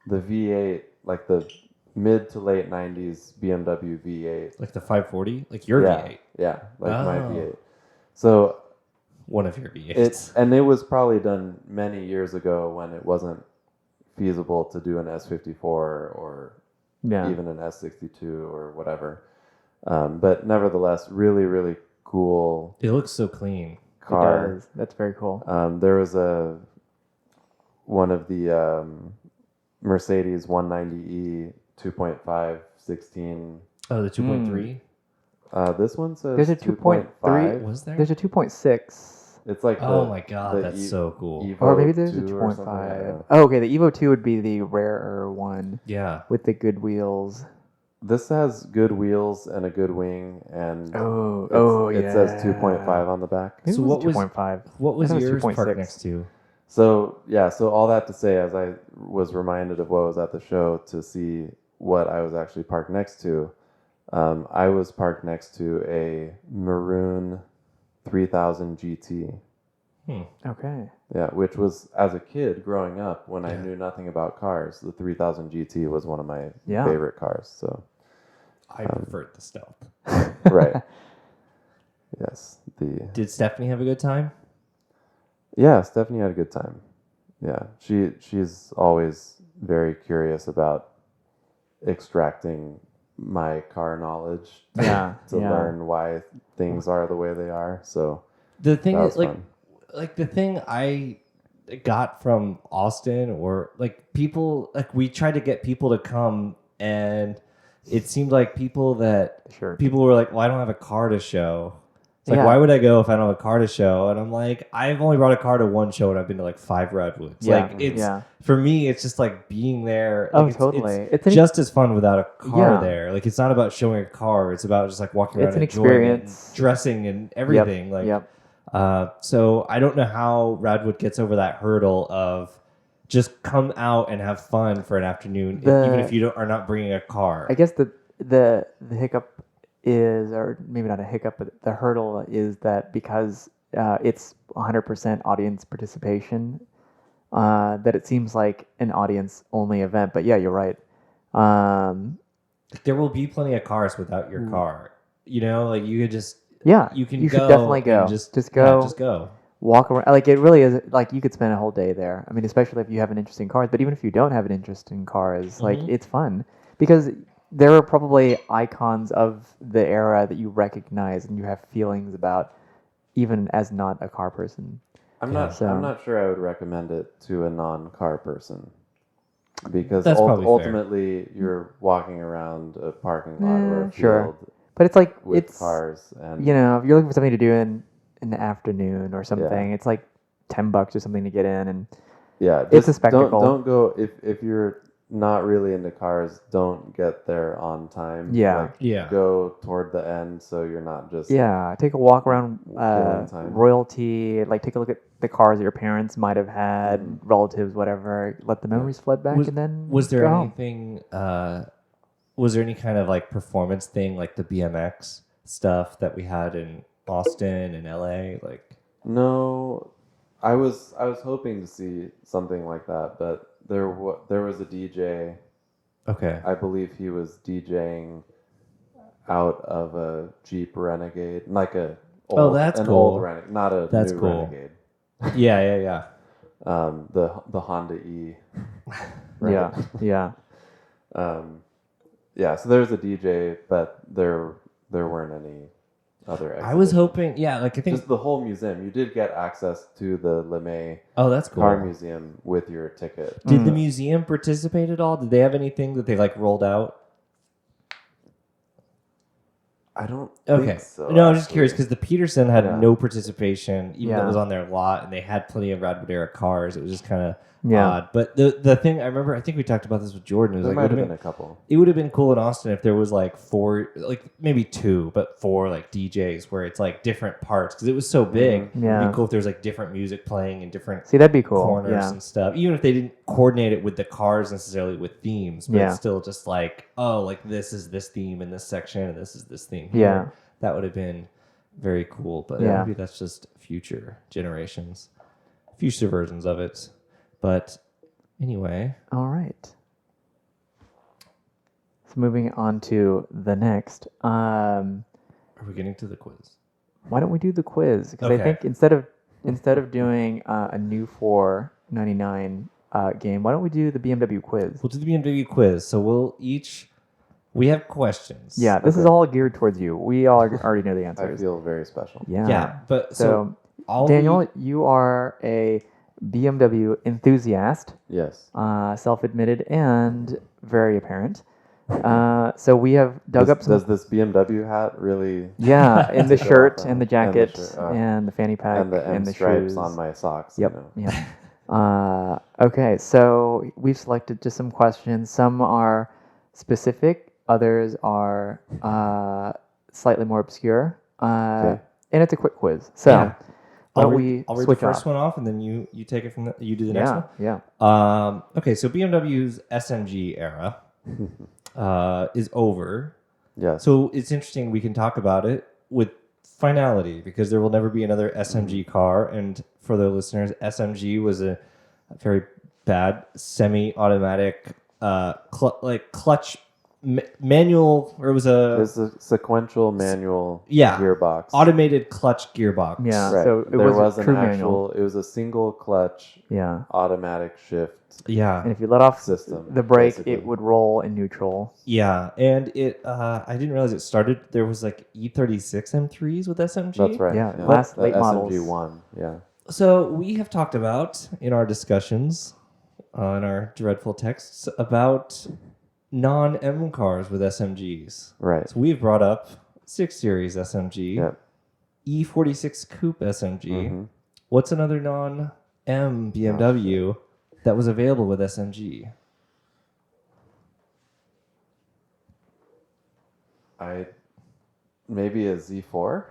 V8, like the mid to late 90s BMW V8. Like the 540? Like your yeah, V8? Yeah, like my Oh. V8. So One of your V8s. it was probably done many years ago when it wasn't feasible to do an S54 or Yeah. even an S62 or whatever. But nevertheless, really, really cool It looks so clean. car. It does. That's very cool. There was one of the Mercedes 190E 2.5 16. Oh, the 2.3? This one says There's a 2.3. Was there? There's a 2.6. It's like Oh my god, the that's so cool. Evo Or maybe there's a 2 or something like 2.5. that. Oh, okay. The Evo 2 would be the rarer one Yeah. with the good wheels. This has good wheels and a good wing, and it says 2.5 on the back. Maybe So it was what was- 2.5. What was I thought it was yours 2.6. parked next to? So all that to say, as I was reminded of what was at the show to see what I was actually parked next to, I was parked next to a maroon 3000 GT. Okay. Yeah, which was, as a kid growing up, when I knew nothing about cars, the 3000 GT was one of my Yeah. favorite cars. So, I preferred the Stealth. right. Yes. Did Stephanie have a good time? Yeah, Stephanie had a good time. Yeah, she's always very curious about extracting my car knowledge Yeah. to yeah. learn why things are the way they are. So The thing that is, was fun. like the thing I got from Austin, or like people, like we tried to get people to come, and it seemed like people were like, well, I don't have a car to show. It's like, Yeah. why would I go if I don't have a car to show? And I'm like, I've only brought a car to one show, and I've been to like 5 Radwoods. Yeah. Like it's Yeah. for me, it's just like being there. Oh, Like, totally. It's It's an- just as fun without a car Yeah. there. Like it's not about showing a car; it's about just like walking around, It's an and enjoying it and experience. dressing and everything. Like, Yep. so I don't know how Radwood gets over that hurdle of just come out and have fun for an afternoon, even if you are not bringing a car. I guess the hiccup is, or maybe not a hiccup, but the hurdle is that because it's 100% audience participation, that it seems like an audience-only event. But yeah, you're right. There will be plenty of cars without your car. You know, like you could just Yeah, you can you go should definitely and go. Just go. Yeah, just go. walk around. Like it really is like you could spend a whole day there. I mean, especially if you have an interest in cars. But even if you don't have an interest in cars, like it's fun because there are probably icons of the era that you recognize and you have feelings about, even as not a car person. I'm So- not sure I would recommend it to a non-car person because That's probably fair. ultimately you're walking around a parking lot or a Sure. field But it's like with it's cars, and you know, if you're looking for something to do in the afternoon or something, it's like $10 or something to get in, and yeah, it's a just spectacle. Don't go if you're not really into cars. Don't get there on time. Yeah. Like, Yeah. Go toward the end so you're not just yeah, take a walk around Killing time. royalty. Like take a look at the cars that your parents might have had, Mm. relatives, whatever. Let the memories flood back, and then Was there go home. anything? Was there any kind of like performance thing, like the BMX stuff that we had in Austin and LA? Like, No, I was hoping to see something like that, but there was a DJ. okay, I believe he was DJing out of a Jeep Renegade, like that's an cool. old Renegade, not a That's new cool. Renegade. yeah. The Honda E. Yeah, yeah. Yeah. So there was a DJ, but there weren't any other. I was exhibitions. hoping, like I think. Just the whole museum. You did get access to the LeMay Oh, that's cool. Car Museum with your ticket. Did the museum participate at all? Did they have anything that they like rolled out? I don't Okay. think so. No, I'm just actually. curious because the Peterson had Yeah. no participation, even though it Yeah. was on their lot, and they had plenty of Radwood era cars. It was just kind of Yeah. odd. But the thing I remember, I think we talked about this with Jordan. It was There like might have been a couple. it would have been cool in Austin if there was like four, like maybe two, but four like DJs where it's like different parts because it was so big. It'd Yeah. be cool if there was like different music playing in different See, that'd be cool. corners Yeah. and stuff. Even if they didn't coordinate it with the cars necessarily with themes, but Yeah. it's still just like, oh, like this is this theme in this section and this is this theme. Yeah. Here. That would have been very cool. But Yeah. maybe that's just future generations, future versions of it. But anyway, All right. So moving on to the next. are we getting to the quiz? Why don't we do the quiz? Because I Okay. think instead of doing a new $4.99 game, why don't we do the BMW quiz? We'll do the BMW quiz. So we have questions. Yeah, this is all geared towards you. We all already know the I answers. feel very special. Yeah. Yeah. But So, I'll Daniel, read- you are a BMW enthusiast, Yes. self-admitted and very apparent. So we have dug up some. Does this BMW hat really? Yeah, and the Go shirt off and the and the jacket shirt, and the fanny pack And the M the stripes shoes. on my socks. Yep. You know. Yeah. Okay, so we've selected just some questions. Some are specific, others are slightly more obscure. Okay. And it's a quick quiz. So Yeah. why I'll don't read, we I'll read the switch first off? one off, and then you take it from you do the next Yeah, one. yeah. Okay, so BMW's SMG era is over. Yes. So it's interesting. We can talk about it with finality because there will never be another SMG car. And for the listeners, SMG was a very bad semi-automatic clutch manual, or it was It's a sequential manual Yeah. gearbox. automated clutch gearbox. Yeah. Right. So it there was a an true actual. manual. It was a single clutch Yeah. automatic shift Yeah. And if you let off system. the brake, basically. it would roll in neutral. Yeah, and it I didn't realize it started. There was like E36 M3s with SMG. That's right. Yeah, late the models. SMG one. Yeah. So we have talked about in our discussions, in our dreadful texts, about non-M cars with SMGs. Right. So we've brought up 6 Series SMG, Yep. E46 Coupe SMG. Mhm. What's another non-M BMW that was available with SMG? Maybe a Z4.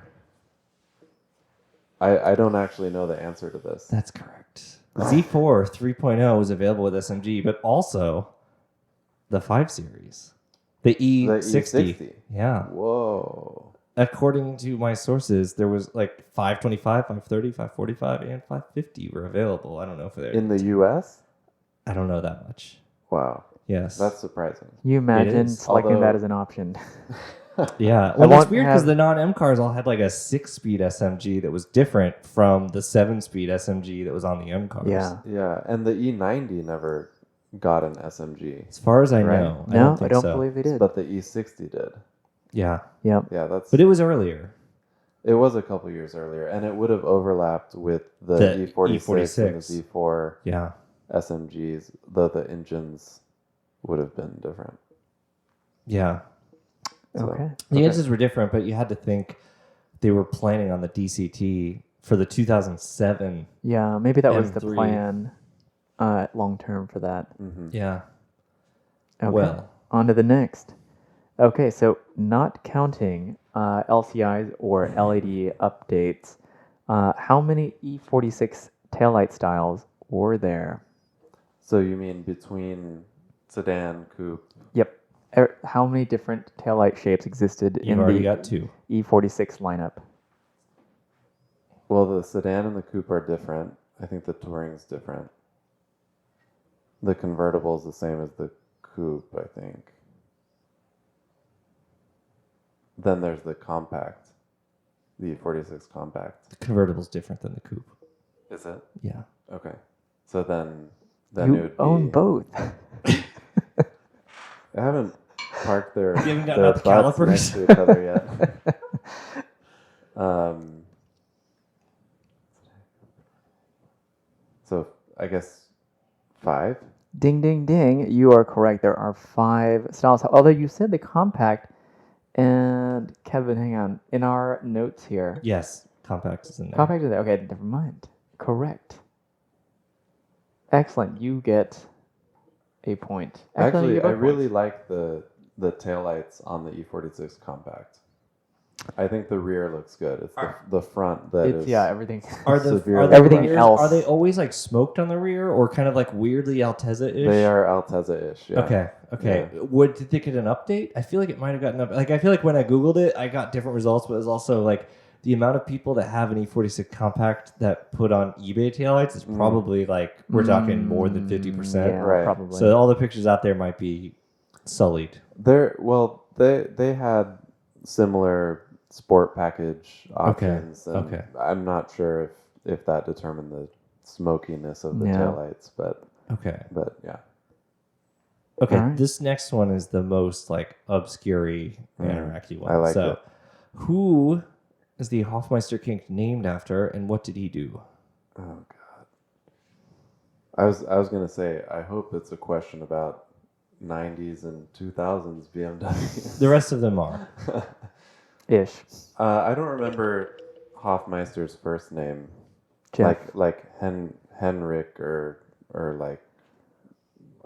I don't actually know the answer to this. That's correct. Z4 3.0 was available with SMG, but also the 5 Series. The E60. E60. Yeah. Whoa. According to my sources, there was like 525, 530, 545, and 550 were available. I don't know if they're... In the U.S. I don't know that much. Wow. Yes. That's surprising. You imagine is, selecting although- that as an option. Yeah. Well, it's won't weird because have- the non-M cars all had like a 6-speed SMG that was different from the 7-speed SMG that was on the M cars. Yeah. Yeah, and the E90 never got an SMG, As far as I Right. know, No, I I don't think don't so. believe they did. but the E60 did. Yeah, Yep. Yeah, that's. but it was earlier. It was a couple years earlier, and it would have overlapped with the The E46 and the E46. Z4 Yeah. SMGs, though the engines would have been different. Yeah. So, Okay. The engines were different, but you had to think they were planning on the DCT for the 2007. Yeah, maybe that was the M3. plan long term for that. mhm. Yeah. Okay. Well. On to the next. Okay, so not counting LCIs or LED updates, how many E46 taillight styles were there? So you mean between sedan, coupe? Yep. How many different taillight shapes existed You've in already the got 2. E46 lineup? Well, the sedan and the coupe are different. I think the touring's different. The convertible is the same as the coupe, I think. Then there's the compact, the E46 compact. The convertible's different than the coupe. Is it? Yeah. Okay. So then it You would own be, both. I haven't parked their, You haven't gotten their out the butts calipers? next to each other yet. So I guess 5. Ding, ding, ding. You are correct. There are 5 styles. Although you said the compact, and Kevin, hang on. In our notes here, Yes. Compact is in there. compact is there. Okay, never mind. Correct. Excellent. You get a point. Actually, you get I both really points. like the taillights on the E46 compact. I think the rear looks good. It's the front that It's is. everything. Are the, Severely are the Everything rears- else. Are they always like smoked on the rear or kind of like weirdly Altezza-ish? They are Altezza-ish. Yeah. Okay. Okay. Did they get an update? I feel like it might have gotten up. Like I feel like when I googled it, I got different results, but it was also like the amount of people that have an E46 compact that put on eBay taillights is probably like we're talking more than 50%. Yeah, Right. probably. So all the pictures out there might be sullied. They had similar sport package options. And okay. I'm not sure if that determined the smokiness of the Yeah. taillights, but Okay. yeah. Okay. Alright. This next one is the most like obscure interactive one. I like so, it. who is the Hofmeister Kink named after, and what did he do? Oh god. I was gonna say I hope it's a question about 90s and 2000s BMW. The rest of them are. Ish. I don't remember Hofmeister's first name. Jeff. Like Henrik or like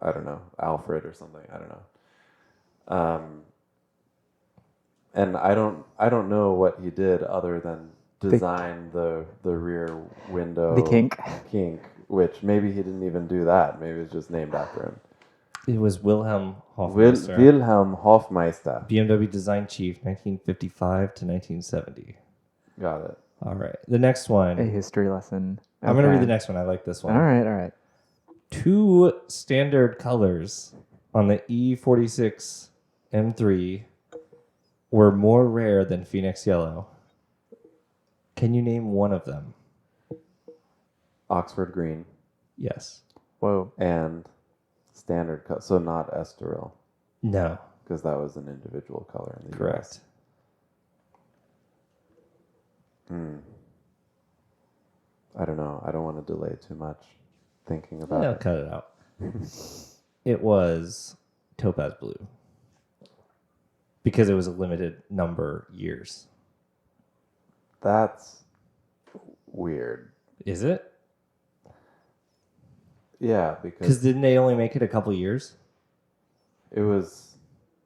I don't know, Alfred or something. I don't know. And I don't know what he did other than design the rear window The kink. which maybe he didn't even do that. Maybe it's just named after him. It was Wilhelm Hofmeister, Wilhelm Hofmeister. BMW design chief, 1955 to 1970. Got it. All right. The next one. A history lesson. I'm going to Okay. read the next one. I like this one. All right. 2 standard colors on the E46 M3 were more rare than Phoenix Yellow. Can you name one of them? Oxford green Yes. Whoa. and standard color. So not Estoril, No. because that was an individual color in the US. Correct. I don't know. I don't want to delay too much thinking about I'll it. cut it out. It was Topaz Blue. Because it was a limited number years. That's weird. Is it? Yeah, Because because didn't they only make it a couple years? it was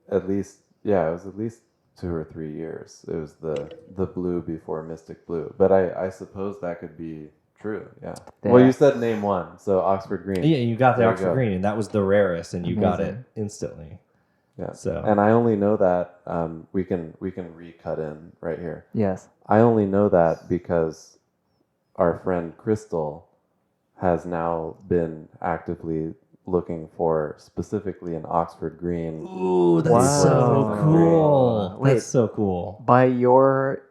at least 2 or 3 years. It was the blue before Mystic Blue. But I suppose that could be true. Yeah. Well, Yeah. you said name one, so Oxford green. Yeah, you got the There you Oxford go. Green, and that was the rarest, and you got it Amazing. instantly. Yeah. So And I only know that we can recut in right here. Yes. I only know that because our friend Crystal has now been actively looking for specifically an Oxford green. Ooh, that's Wow. so cool. Wait. That's so cool. By your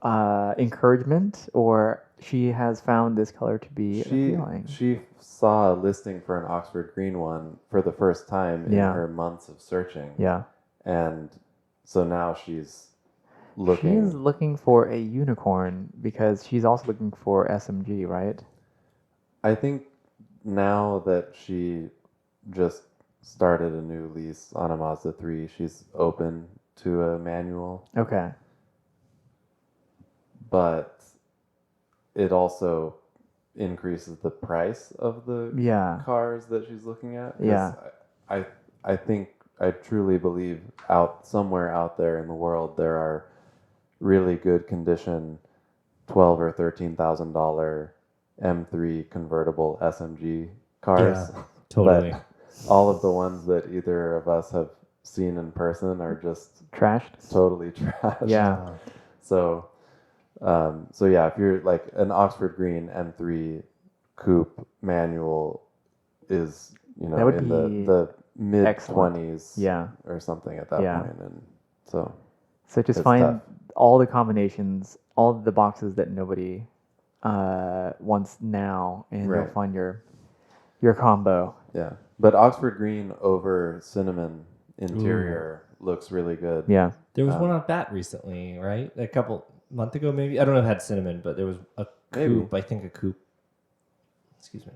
encouragement, or she has found this color to be appealing? She saw a listing for an Oxford green one for the first time in Yeah. her months of searching. Yeah. And so now she's looking. She's looking for a unicorn because she's also looking for SMG, right? I think now that she just started a new lease on a Mazda 3, she's open to a manual, Okay. but it also increases the price of the Yeah. cars that she's looking at. 'Cause Yeah. I think I truly believe somewhere out there in the world there are really good condition $12,000 or $13,000 M3 convertible SMG cars. Yeah, totally. But all of the ones that either of us have seen in person are just Trashed? totally trash. Yeah. So yeah, if you're like an Oxford Green M3 coupe manual is, That would in be the mid excellent. 20s Yeah. or something at that Yeah. point. And so So just It's find tough. all the combinations, all the boxes that nobody wants now, and you'll Right. find your combo. yeah. But Oxford Green over cinnamon interior looks really good. Yeah. There was one on bat recently, right? A couple month ago, maybe. I don't know if it had cinnamon, but there was a Maybe. coupe. I think a coupe. Excuse me.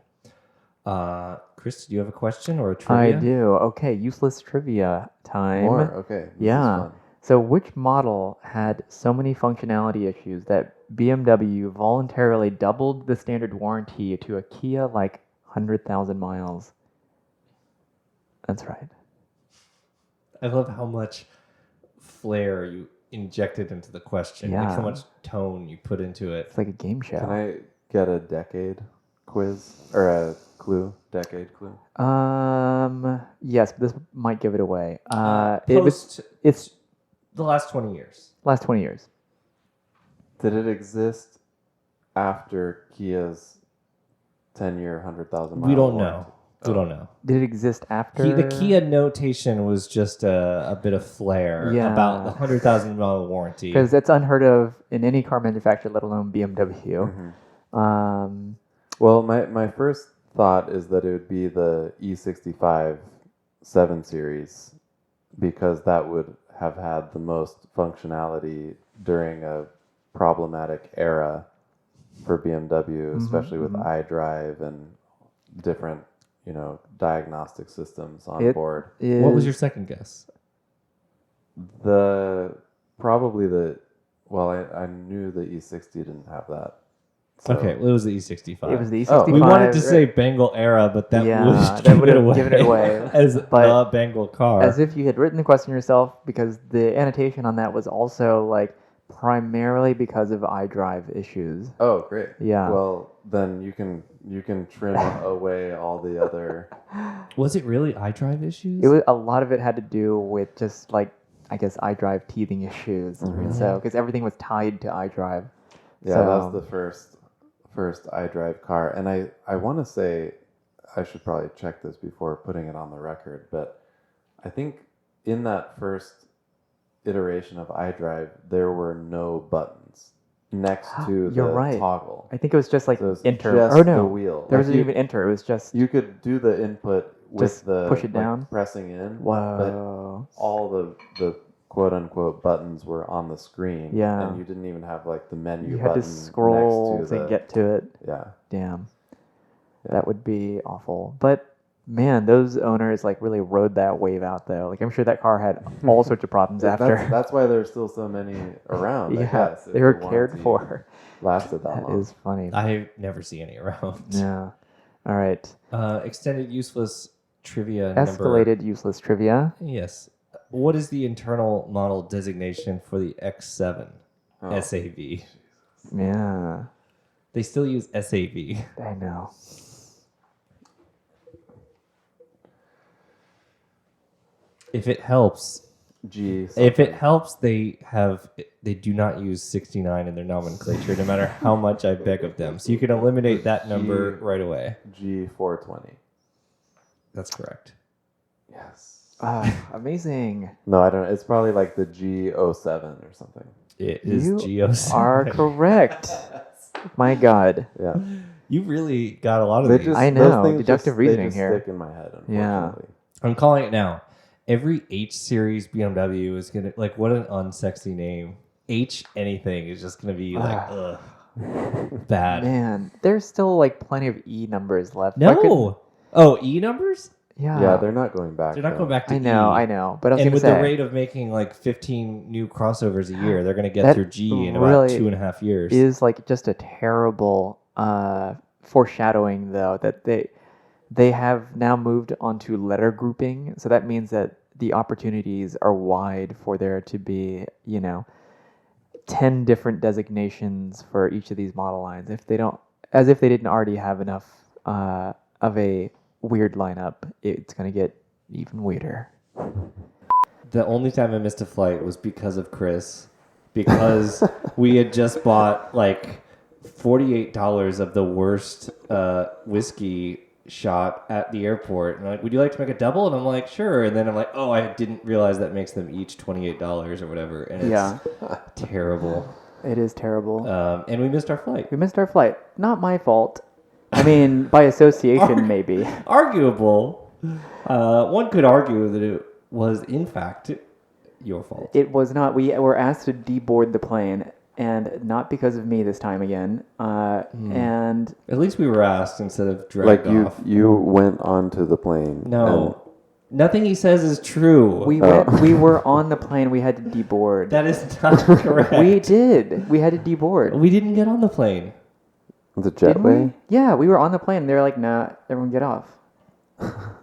Chris, do you have a question or a trivia? I do. Okay, useless trivia time. More? Okay. This Yeah. is fun. So, which model had so many functionality issues that BMW voluntarily doubled the standard warranty to a Kia like 100,000 miles? That's right. I love how much flair you injected into the question. Like Yeah. how much tone you put into it. It's like a game show. Can I get a decade quiz or a clue? Decade clue? Yes, this might give it away. It's The last 20 years. last 20 years. Did it exist after Kia's 10-year, 100,000 mile We don't warranty? know. We don't know. Did it exist after? The Kia notation was just a bit of flair Yeah. about the 100,000 mile warranty. Because that's unheard of in any car manufacturer, let alone BMW. Mm-hmm. Well, my first thought is that it would be the E65 7 Series because that would have had the most functionality during a problematic era for BMW, especially with iDrive and different, diagnostic systems on board. What was your second guess? I knew the E60 didn't have that. So- Okay, well, it was the E65. It was the Oh. E65. We wanted to right? say Bengal era, but that Yeah, would that give would it have away given it away. as But the Bengal car. as if you had written the question yourself, because the annotation on that was also like primarily because of iDrive issues. Oh, great. Yeah. Well, then you can trim away all the other. Was it really iDrive issues? It was a lot of it had to do with just like I guess iDrive teething issues. So because everything was tied to iDrive. Yeah, So- that was the first iDrive car, and I want to say I should probably check this before putting it on the record, but I think in that first iteration of iDrive there were no buttons next to the You're right. toggle. I think it was just like So it was enter. just Or no, the wheel. there Like wasn't even enter. It was just You could do the input with Just the push it down? pressing in. whoa. But all the quote unquote buttons were on the screen. Yeah. And you didn't even have like the menu You had to button scroll next to to the, get to it. Yeah. Damn. That would be awful. But man, those owners like really rode that wave out though. Like I'm sure that car had all sorts of problems after. That's why there's still so many around. I Yeah, guess, if they were the cared warranty for. Lasted that That long. is funny. I never see any around. Yeah. All right. Extended useless trivia number. Escalated useless trivia. Yes. What is the internal model designation for the X7 Oh. SAV? Yeah. They still use SAV. I know. If it helps, G. if it helps, they do not use 69 in their nomenclature, no matter how much I beg of them. So you can eliminate that number right away. G420. That's correct. Yes. Amazing. No, I don't know. It's probably like the G07 or something. It is You G07. are correct. My God. Yeah. You really got a lot of They these. just, I those know, things deductive just, reasoning they just here. stick in my head, Yeah. unfortunately. I'm calling it now. Every H series BMW is gonna like what an unsexy name. H anything is just gonna be like ugh, bad. Man, there's still like plenty of E numbers left. Why couldn't- No. Oh, E numbers? Yeah, they're not going back. They're not going back to I know, E. I know. But I was And going to with say, the rate of making like 15 new crossovers a year, they're going to get That through G in about really 2.5 years. is like just a terrible foreshadowing, though, that they have now moved onto letter grouping. So that means that the opportunities are wide for there to be, 10 different designations for each of these model lines. If they don't, as if they didn't already have enough of a weird lineup, it's going to get even weirder. The only time I missed a flight was because of Chris, because we had just bought like $48 of the worst whiskey shot at the airport. And like, would you like to make a double? And I'm like, sure. And then I'm like, oh, I didn't realize that makes them each $28 or whatever. And it's terrible. It is terrible. And we missed our flight. We missed our flight. Not my fault. I mean, by association, maybe. Arguable. One could argue that it was, in fact, your fault. It was not. We were asked to deboard the plane, and not because of me this time again. And At least we were asked instead of dragged Like off. you went onto the plane. No. Nothing he says is true. we went. We were on the plane. We had to deboard. That is not correct. We did. We had to deboard. We didn't get on the plane. The Didn't we? jetway? Yeah, we were on the plane. They were like, "Nah, everyone get off."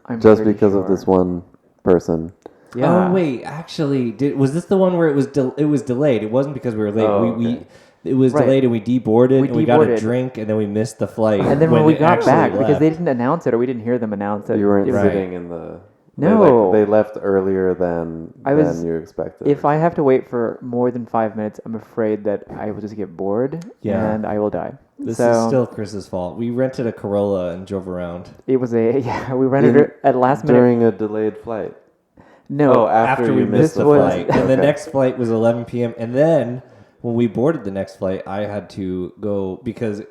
I'm Just pretty because of sure. this one person. Yeah. Oh wait, actually, was this the one where it was delayed? It wasn't because we were late. Oh, we it was Right. delayed and we deboarded We and we got a deboarded. drink and then we missed the flight. And then when we it got actually back, because left. they didn't announce it or we didn't hear them announce it. You weren't it was- sitting in the... No. They left earlier than you expected. If I have to wait for more than 5 minutes, I'm afraid that I will just get bored Yeah. and I will die. This so is still Chris's fault. We rented a Corolla and drove around. it was we rented it at last minute. During a delayed flight. No, Oh, after we you missed missed the the flight. flight. And the Okay. next flight was 11 p.m. And then when we boarded the next flight, I had to go because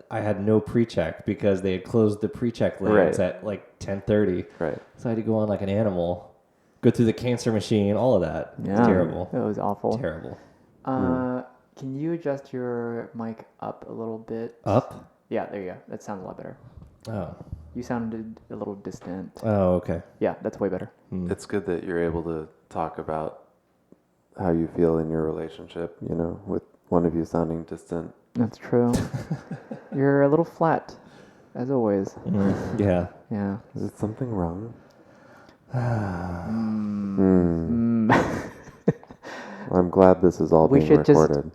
I had no pre-check because they had closed the pre-check lanes Right. at like 10:30. Right. So I had to go on like an animal, go through the cancer machine, all of that. yeah, Terrible. It was awful. Terrible. Can you adjust your mic up a little bit? Up? Yeah, there you go. That sounds a lot better. Oh. You sounded a little distant. Oh, okay. Yeah, that's way better. It's good that you're able to talk about how you feel in your relationship, with one of you sounding distant. That's true. You're a little flat, as always. Yeah. Yeah. Is it something wrong? I'm glad this is all We being should just recorded.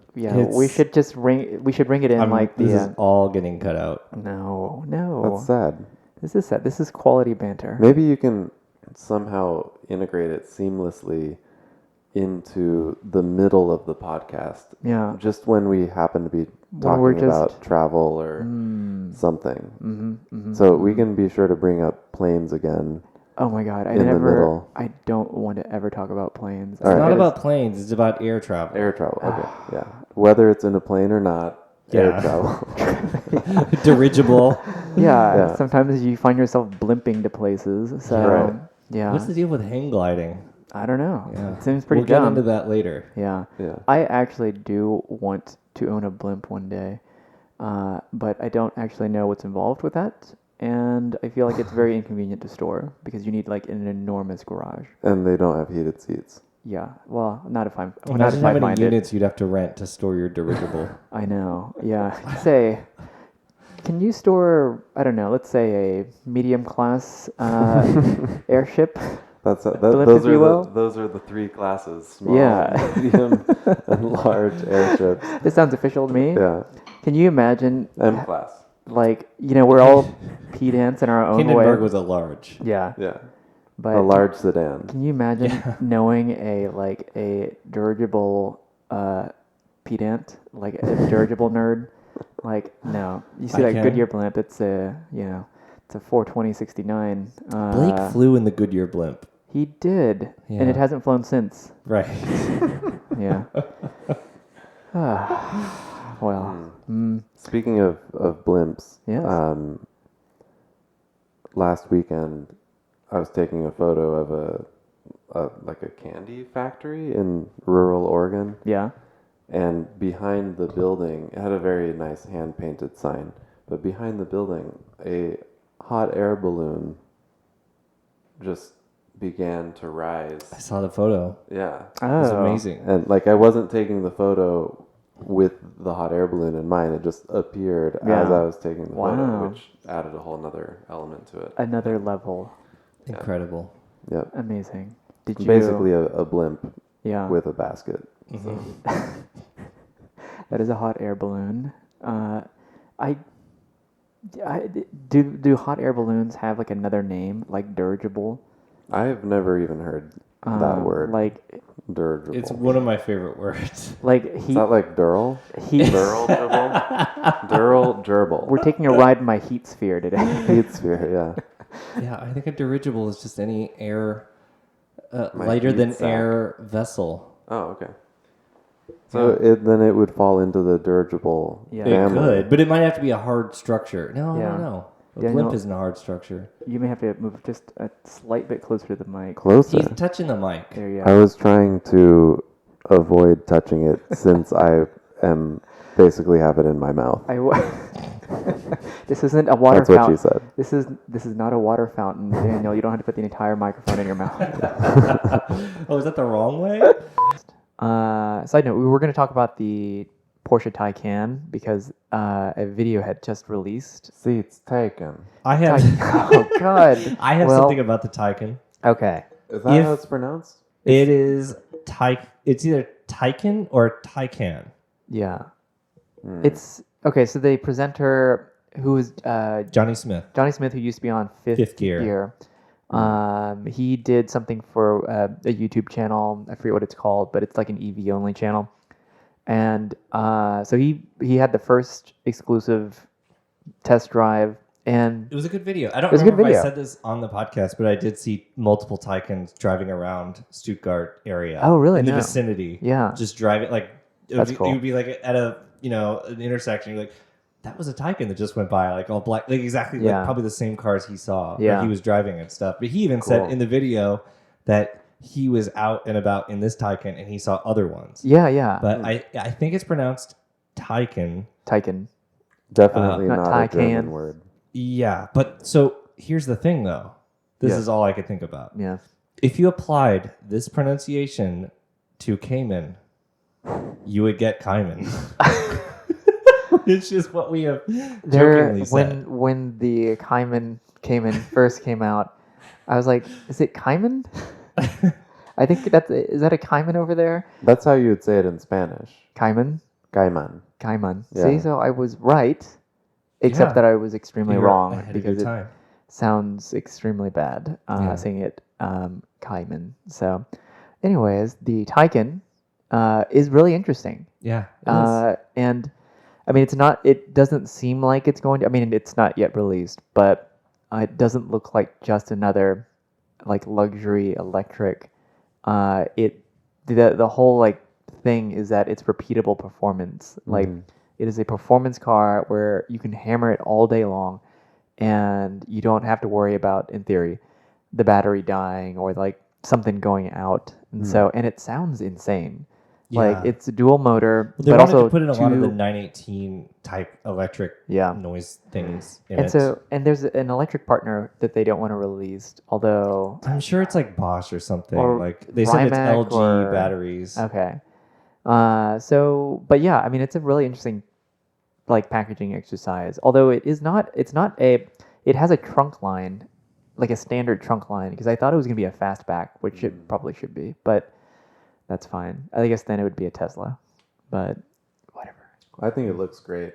we should just ring. We should ring it in like the. This is all getting cut out. No. That's sad. This is sad. This is quality banter. Maybe you can somehow integrate it seamlessly into the middle of the podcast. Yeah. Just when we happen to be When we're talking about just- travel or something. Mm-hmm. So we can be sure to bring up planes again. Oh my god! In the middle. I don't want to ever talk about planes. It's All right. not That about planes. It's about air travel. Air travel. Okay. Yeah. Whether it's in a plane or not, air Yeah. travel. Dirigible. Yeah, Yeah. sometimes you find yourself blimping to places. So Right. yeah, What's the deal with hang gliding? I don't know. Yeah. It seems pretty We'll get dumb. into that later. Yeah. Yeah. I actually do want to own a blimp one day, but I don't actually know what's involved with that, and I feel like it's very inconvenient to store because you need like an enormous garage. And they don't have heated seats. Yeah, well, not if I'm not Imagine if how I many find it. units you'd have to rent to store your dirigible. I know. Yeah. Say, can you store? I don't know. Let's say a medium class airship. That's Blimp, those if you will. those are the three classes: small, Yeah. medium, and large airships. This sounds official to me. Yeah, Can you imagine? M class. Like we're all pedants in our own way. Hindenburg was a large. Yeah. Yeah, But a large sedan. can you imagine knowing a dirigible pedant, like a dirigible nerd? Like, no. You see I that can. Goodyear blimp, it's it's It's a 420/69. Blake flew in the Goodyear blimp. He did, Yeah. and it hasn't flown since. Right. Yeah. Well. Speaking of blimps, Yes. last weekend I was taking a photo of a candy factory in rural Oregon, Yeah. and behind the building, it had a very nice hand painted sign. But behind the building, a hot air balloon just began to rise. I saw the photo. Yeah. It was Oh. amazing. And like I wasn't taking the photo with the hot air balloon in mind. It just appeared Yeah. as I was taking the Wow. photo, which added a whole nother element to it. Another level. Incredible. Yep. Amazing. Did you Basically a blimp Yeah. with a basket. That is a hot air balloon. Do hot air balloons have like another name, like dirigible? I've never even heard that word. Like Dirigible. It's one of my favorite words. Is that like Durl? heat. Durl gerbil. We're taking a ride in my heat sphere today. Heat sphere, yeah. Yeah, I think a dirigible is just any air, My lighter heat than sack. air vessel. Oh, okay. So then it would fall into the dirigible Yeah. It family. could, but it might have to be a hard structure. No, Yeah. no. A Daniel- blimp isn't a hard structure. You may have to move just a slight bit closer to the mic. Closer. He's touching the mic. There you I go. was trying to avoid touching it since I am basically have it in my mouth. This isn't a water That's what fountain. she said. This is not a water fountain, Daniel. You don't have to put the entire microphone in your mouth. Oh, is that the wrong way? Side note: we were going to talk about the Porsche Taycan because a video had just released. Seats taken. I have. Oh God! I have Well, something about the Taycan. Okay. Is that If- how it's pronounced? It is It's either Taycan or Taycan. Yeah. It's okay. So the presenter, who is Johnny Smith. Johnny Smith, who used to be on Fifth Gear. He did something for a YouTube channel. I forget what it's called, but it's like an EV only channel. And so he had the first exclusive test drive, and It was a good video. I don't It was a good remember if I video. said this on the podcast, but I did see multiple Taycans driving around Stuttgart area. Oh, really? In the No. vicinity. Yeah. Just driving like That's cool. It would be like at a an intersection. You're like, that was a Taycan that just went by, like all black, like exactly Yeah. like probably the same cars he saw. Yeah. Like he was driving and stuff. But he even Cool. said in the video that he was out and about in this Taycan and he saw other ones. yeah. But I think it's pronounced Taycan. Taycan. Definitely Not not, a Taycan. German word. Yeah, but so here's the thing though. This Yeah. is all I could think about. Yeah. If you applied this pronunciation to Cayman, you would get Cayman. Which is what we have jokingly said. When the Cayman first came out, I was like, is it Cayman? I think is that a Cayman over there? That's how you would say it in Spanish. Cayman? Cayman. Cayman. Yeah. See, so I was right, except Yeah. that I was extremely You're wrong ahead of your because it time. sounds extremely bad Yeah. saying it Cayman. So, anyways, the Taycan is really interesting. Yeah. it is. And I mean, it doesn't seem like it's going to, I mean, it's not yet released, but it doesn't look like just another like luxury electric. The whole like thing is that it's repeatable performance. Like it is a performance car where you can hammer it all day long and you don't have to worry about, in theory, the battery dying or like something going out. And and it sounds insane. Like Yeah. it's a dual motor, They but wanted also to put in a lot of the two- 918 type electric Yeah. noise things in And it. so, and there's an electric partner that they don't want to release, although, I'm sure it's like Bosch or something. Or Like they said it's Rimac LG or- batteries. okay. But yeah, I mean, it's a really interesting, like, packaging exercise. Although it has a trunk line, like a standard trunk line, because I thought it was going to be a fastback, which it probably should be, but that's fine. I guess then it would be a Tesla, but whatever. I think it looks great,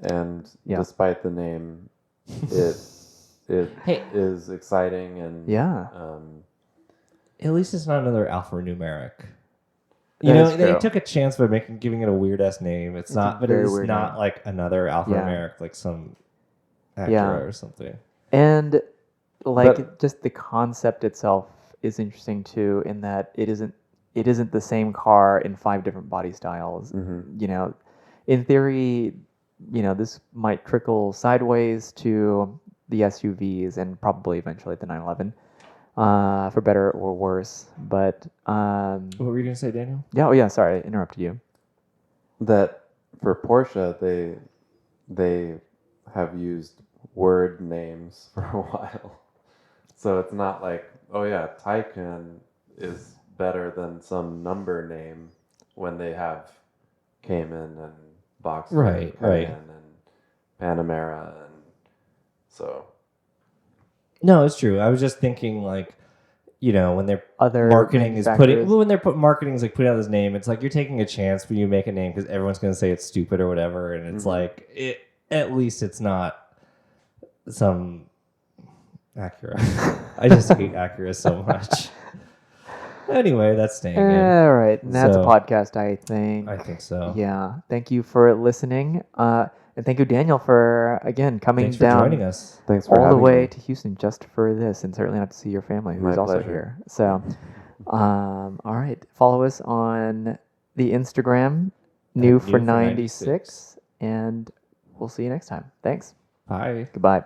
and Yeah. despite the name, it Hey. is exciting and Yeah. At least it's not another alphanumeric. That You know, is they true. took a chance by giving it a weird ass name. It's a not, but very it's weird not name. like another alphanumeric, like some Acura Yeah. or something. And like But- just the concept itself is interesting too, in that it isn't the same car in 5 different body styles. You know, in theory, you know, this might trickle sideways to the SUVs and probably eventually the 911, for better or worse. But What were you gonna say, Daniel? yeah, oh yeah, sorry, I interrupted you. That for Porsche, they have used word names for a while. So it's not like, oh yeah, Taycan is better than some number name when they have Cayman and Boxster Right, and Cayenne right. and Panamera, and so No, it's true. I was just thinking, like, you know, when their Other marketing is putting, manufacturers. well, when they're marketing is like putting out this name, it's like you're taking a chance when you make a name because everyone's going to say it's stupid or whatever, and it's like at least it's not some Acura. I just hate Acura so much. Anyway, that's staying in. All right, and that's a So- podcast, I think. I think so. Yeah. Thank you for listening, and thank you, Daniel, for again coming Thanks for down joining us. thanks for all the having way me. to Houston just for this, and certainly not to see your family, who's My also pleasure. here. So, all right, follow us on the Instagram, new for 96, and we'll see you next time. Thanks. Bye. Goodbye.